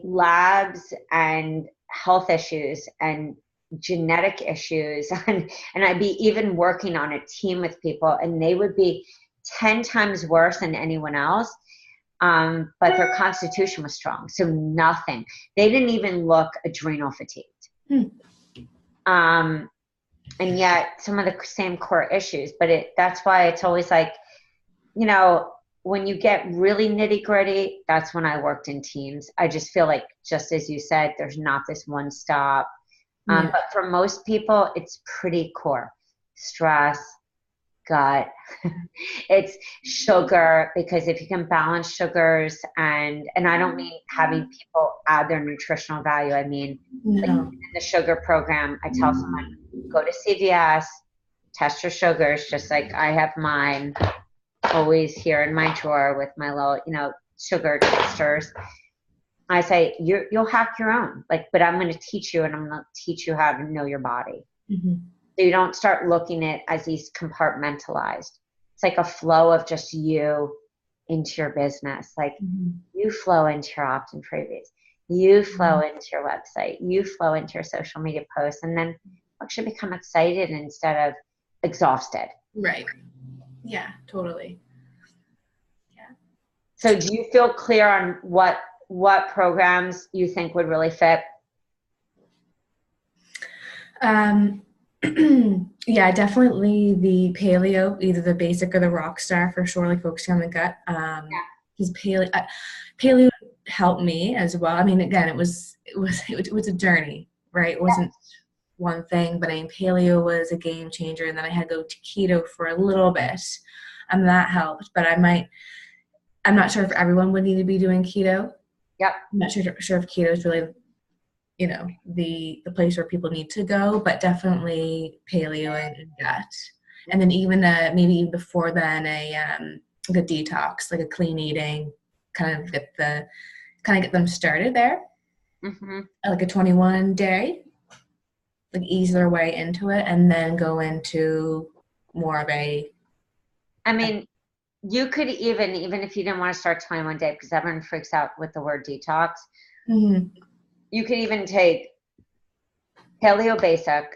labs and health issues and genetic issues, and I'd be even working on a team with people, and they would be 10 times worse than anyone else, but their constitution was strong, so nothing. They didn't even look adrenal fatigued. And yet some of the same core issues, but that's why it's always like, when you get really nitty gritty, that's when I worked in teams. I just feel like, just as you said, there's not this one stop. Yeah. But for most people, it's pretty core. Stress, gut, it's sugar, because if you can balance sugars, and I don't mean having people add their nutritional value. I mean, like No. in the sugar program, I tell someone, go to CVS, test your sugars, just like I have mine always here in my drawer with my little, sugar testers. I say, you'll hack your own, like, but I'm going to teach you, and I'm going to teach you how to know your body. Mm-hmm. So you don't start looking at it as these compartmentalized. It's like a flow of just you into your business. Like you flow into your opt-in freebies, you flow into your website, you flow into your social media posts, and then actually become excited instead of exhausted. Right. Yeah, totally. Yeah. So do you feel clear on what programs you think would really fit? Yeah, definitely the paleo, either the basic or the rock star for sure, like focusing on the gut. Because paleo helped me as well. I mean, again, it was a journey, right? It wasn't one thing, but I mean, paleo was a game changer, and then I had to go to keto for a little bit, and that helped. But I'm not sure if everyone would need to be doing keto. Yep. I'm not sure if keto is really, the place where people need to go, but definitely paleo and gut. And then even maybe before then the detox, like a clean eating, kind of get them started there. Mm-hmm. Like a 21 day, like ease their way into it, and then go into more of a. I mean, you could even if you didn't want to start 21 day, because everyone freaks out with the word detox. Mm-hmm. You could even take paleo basic,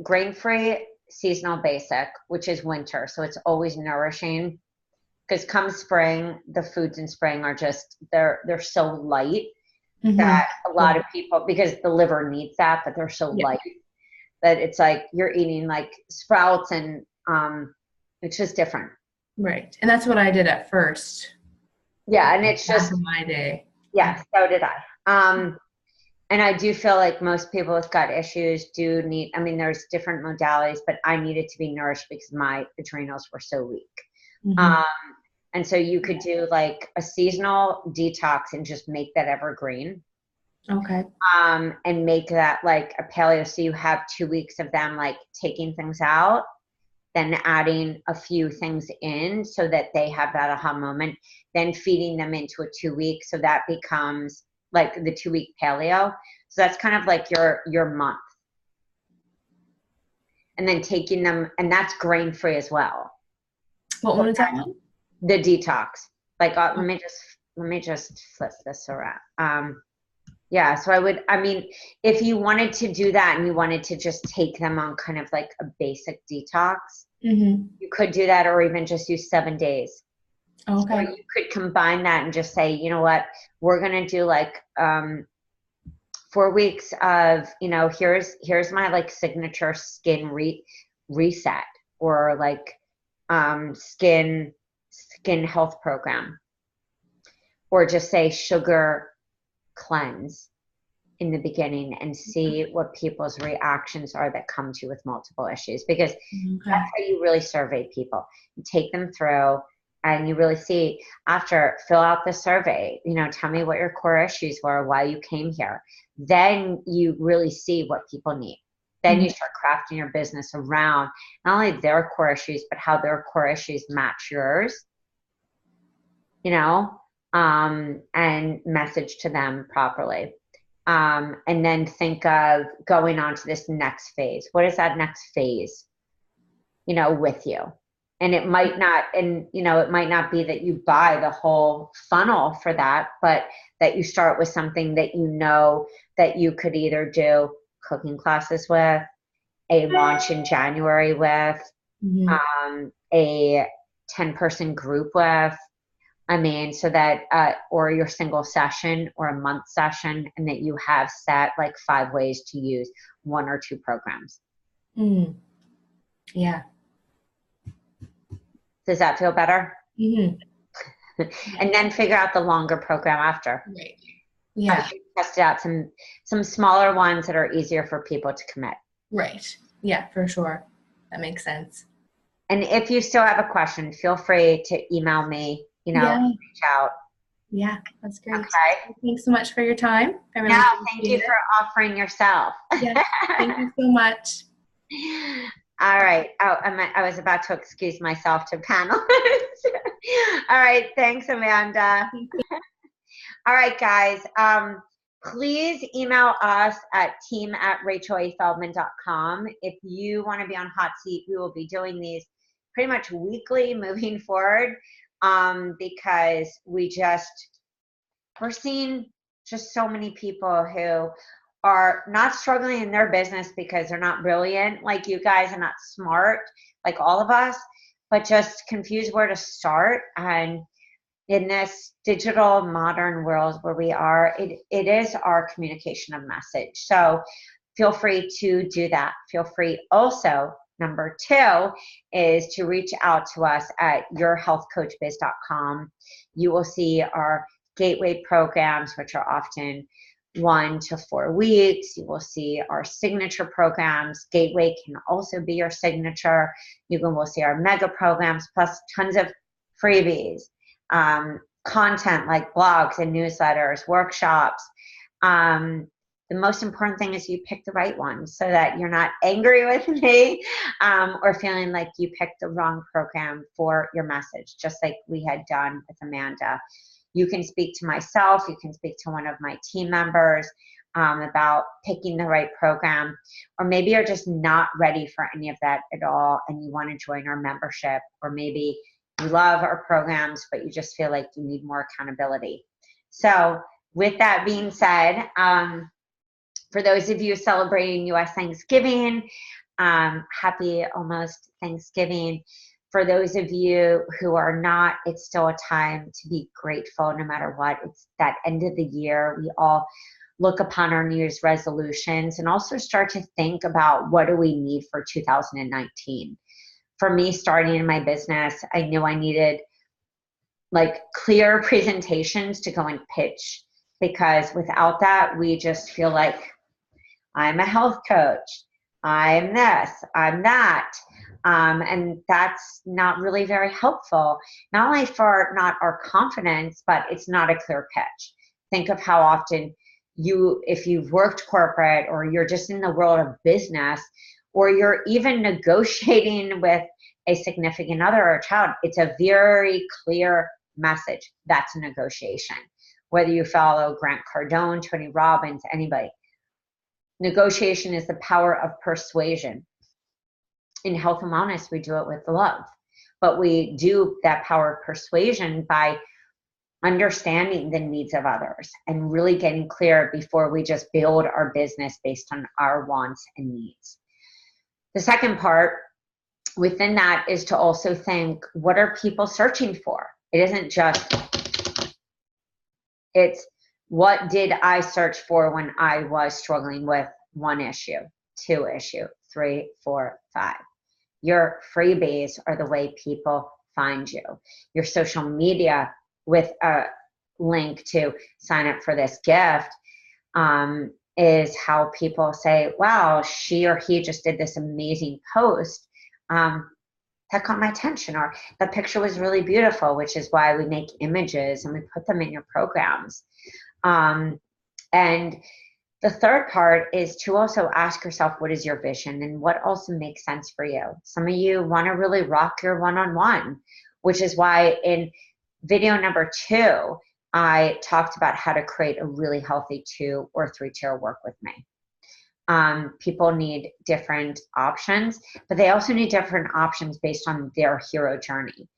grain-free seasonal basic, which is winter. So it's always nourishing, because come spring, the foods in spring are just, they're so light that a lot of people, because the liver needs that, but they're so light that it's like you're eating like sprouts, and it's just different. Right. And that's what I did at first. Yeah. And it's just my day. Yeah, so did I. And I do feel like most people with gut issues do need, there's different modalities, but I needed to be nourished because my adrenals were so weak. And so you could do like a seasonal detox and just make that evergreen. Okay. And make that like a paleo. So you have 2 weeks of them like taking things out, then adding a few things in so that they have that aha moment, then feeding them into a 2 week. So that becomes like the 2 week paleo. So that's kind of like your month. And then taking them, and that's grain free as well. What one is that one? The detox. Like, let me just flip this around. Yeah, so if you wanted to do that and you wanted to just take them on kind of like a basic detox, you could do that, or even just use 7 days. Okay. Or you could combine that and just say, you know what, we're going to do like 4 weeks of, here's my like signature skin reset, or like skin health program, or just say sugar cleanse in the beginning, and see what people's reactions are that come to you with multiple issues, because that's how you really survey people. You take them through and you really see, after, fill out the survey, tell me what your core issues were, why you came here. Then you really see what people need. Then you start crafting your business around not only their core issues, but how their core issues match yours, and message to them properly. And then think of going on to this next phase. What is that next phase, with you? And it might not, it might not be that you buy the whole funnel for that, but that you start with something that that you could either do cooking classes with, a launch in January with, a 10-person group with, so that, or your single session or a month session, and that you have set like 5 ways to use 1 or 2 programs. Yeah. Does that feel better? and then figure out the longer program after. Right. Yeah. Test it out some smaller ones that are easier for people to commit. Right. Yeah, for sure. That makes sense. And if you still have a question, feel free to email me, reach out. Yeah, that's great. Okay. Thanks so much for your time. I really Thank you for offering yourself. Yeah, thank you so much. All right. Oh, I was about to excuse myself to panelists. All right. Thanks, Amanda. All right, guys. Please email us at team@rachelafeldman.com. If you want to be on Hot Seat, we will be doing these pretty much weekly moving forward, because we're seeing just so many people who are not struggling in their business because they're not brilliant like you guys and not smart like all of us, but just confused where to start. And in this digital modern world where we are, it is our communication of message. So feel free to do that. Feel free also, number 2, is to reach out to us at yourhealthcoachbiz.com. You will see our gateway programs, which are often 1 to 4 weeks. You will see our signature programs. Gateway can also be your signature. Will see our mega programs, plus tons of freebies, content like blogs and newsletters, workshops. The most important thing is you pick the right one so that you're not angry with me, or feeling like you picked the wrong program for your message, just like we had done with Amanda. You can speak to myself, you can speak to one of my team members about picking the right program, or maybe you're just not ready for any of that at all and you want to join our membership, or maybe you love our programs but you just feel like you need more accountability. So with that being said, for those of you celebrating US Thanksgiving, happy almost Thanksgiving. For those of you who are not, it's still a time to be grateful no matter what. It's that end of the year. We all look upon our New Year's resolutions and also start to think about what do we need for 2019. For me, starting in my business, I knew I needed like clear presentations to go and pitch, because without that, we just feel like I'm a health coach, I'm this, I'm that. And that's not really very helpful, not only for not our confidence, but it's not a clear pitch. Think of how often if you've worked corporate, or you're just in the world of business, or you're even negotiating with a significant other or a child, it's a very clear message. That's a negotiation. Whether you follow Grant Cardone, Tony Robbins, anybody. Negotiation is the power of persuasion. In health and wellness, we do it with love, but we do that power of persuasion by understanding the needs of others and really getting clear before we just build our business based on our wants and needs. The second part within that is to also think, what are people searching for? It isn't just, it's what did I search for when I was struggling with 1 issue, 2 issue, 3, 4, 5. Your freebies are the way people find you. Your social media with a link to sign up for this gift is how people say, wow, she or he just did this amazing post that caught my attention, or the picture was really beautiful, which is why we make images and we put them in your programs. And the third part is to also ask yourself, what is your vision and what also makes sense for you? Some of you want to really rock your one-on-one, which is why in video number 2, I talked about how to create a really healthy 2 or 3-tier work with me. People need different options, but they also need different options based on their hero journey.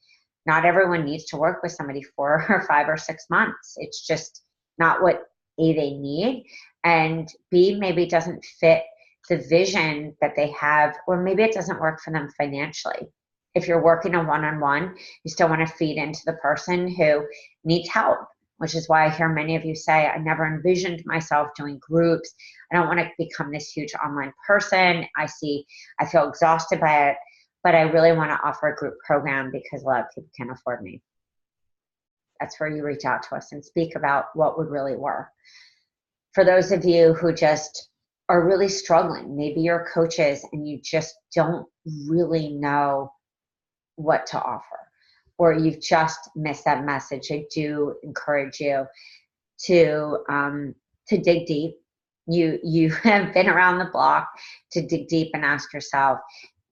Not everyone needs to work with somebody 4 or 5 or 6 months. It's just not what A, they need, and B, maybe doesn't fit the vision that they have, or maybe it doesn't work for them financially. If you're working a one-on-one, you still want to feed into the person who needs help, which is why I hear many of you say, I never envisioned myself doing groups. I don't want to become this huge online person. I feel exhausted by it, but I really want to offer a group program because a lot of people can't afford me. that's where you reach out to us and speak about what would really work. For those of you who just are really struggling, maybe you're coaches and you just don't really know what to offer, or you've just missed that message, I do encourage you to dig deep. You have been around the block, to dig deep and ask yourself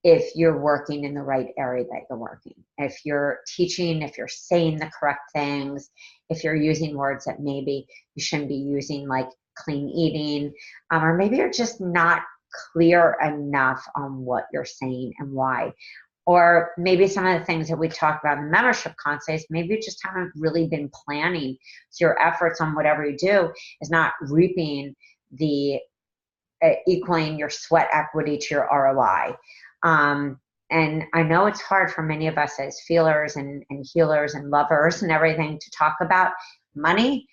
if you're working in the right area that you're working, if you're teaching, if you're saying the correct things, if you're using words that maybe you shouldn't be using, like clean eating, or maybe you're just not clear enough on what you're saying and why. Or maybe some of the things that we talked about in the membership context, maybe you just haven't really been planning. So your efforts on whatever you do is not reaping the equaling your sweat equity to your ROI. And I know it's hard for many of us as feelers and healers and lovers and everything to talk about money.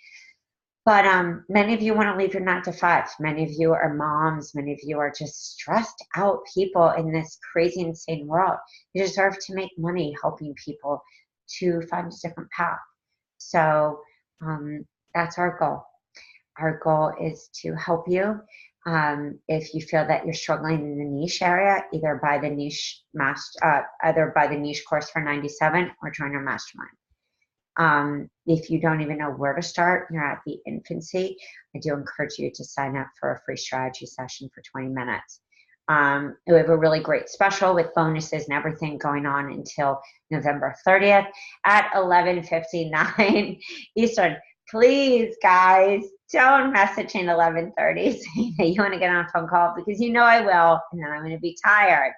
But many of you want to leave your 9 to 5. Many of you are moms. Many of you are just stressed out people in this crazy, insane world. You deserve to make money helping people to find a different path. So that's our goal. Our goal is to help you. If you feel that you're struggling in the niche area, either buy the niche course for $97 or join our mastermind. If you don't even know where to start, you're at the infancy, I do encourage you to sign up for a free strategy session for 20 minutes. We have a really great special with bonuses and everything going on until November 30th at 11:59 Eastern. Please, guys, don't message in 11:30 saying that you want to get on a phone call, because you know I will, and then I'm going to be tired.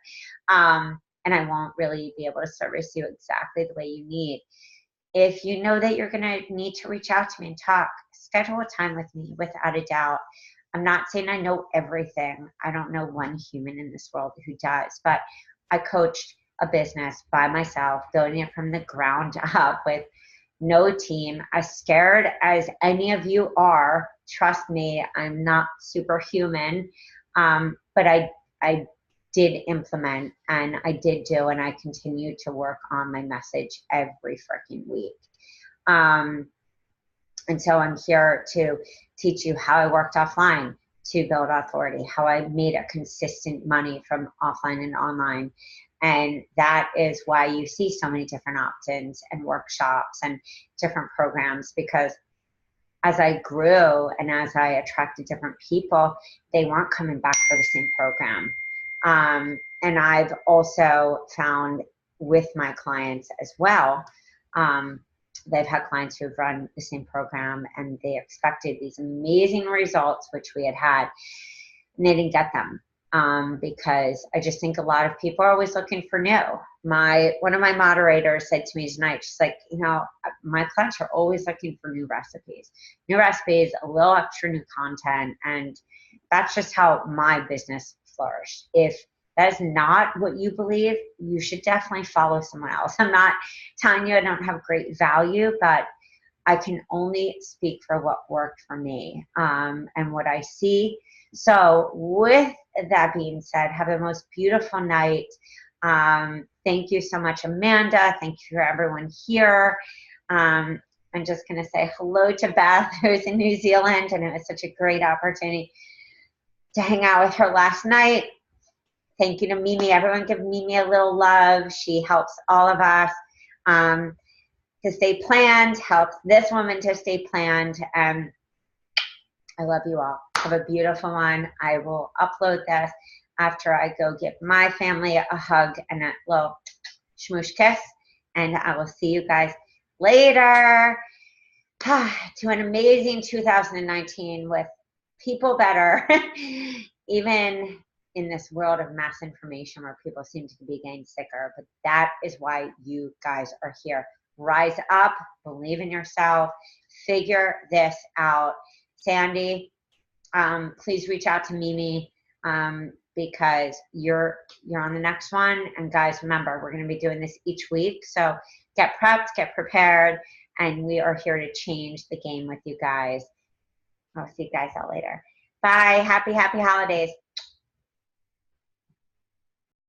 And I won't really be able to service you exactly the way you need. If you know that you're going to need to reach out to me and talk, schedule a time with me without a doubt. I'm not saying I know everything. I don't know one human in this world who does, but I coached a business by myself, building it from the ground up with no team. As scared as any of you are, trust me, I'm not superhuman, but I did implement, and I did do, and I continue to work on my message every freaking week. And so I'm here to teach you how I worked offline to build authority, how I made a consistent money from offline and online. And that is why you see so many different opt-ins and workshops and different programs, because as I grew and as I attracted different people, they weren't coming back for the same program. And I've also found with my clients as well, they've had clients who've run the same program and they expected these amazing results, which we had, and they didn't get them. Because I just think a lot of people are always looking for new. One of my moderators said to me tonight, she's like, you know, my clients are always looking for new recipes, a little extra new content. And that's just how my business flourished. If that is not what you believe, you should definitely follow someone else. I'm not telling you I don't have great value, but I can only speak for what worked for me, and what I see. So with that being said, have the most beautiful night. Thank you so much, Amanda. Thank you for everyone here. I'm just going to say hello to Beth, who's in New Zealand, and it was such a great opportunity to hang out with her last night. Thank you to Mimi. Everyone give Mimi a little love. She helps all of us to stay planned, helps this woman to stay planned. And I love you all. Have a beautiful one. I will upload this after I go give my family a hug and a little smoosh kiss. And I will see you guys later. To an amazing 2019 with people better, even in this world of mass information where people seem to be getting sicker. But that is why you guys are here. Rise up, believe in yourself, figure this out. Sandy, please reach out to Mimi, because you're on the next one. And guys, remember, we're going to be doing this each week. So get prepped, get prepared, and we are here to change the game with you guys. I'll see you guys out later. Bye. Happy holidays.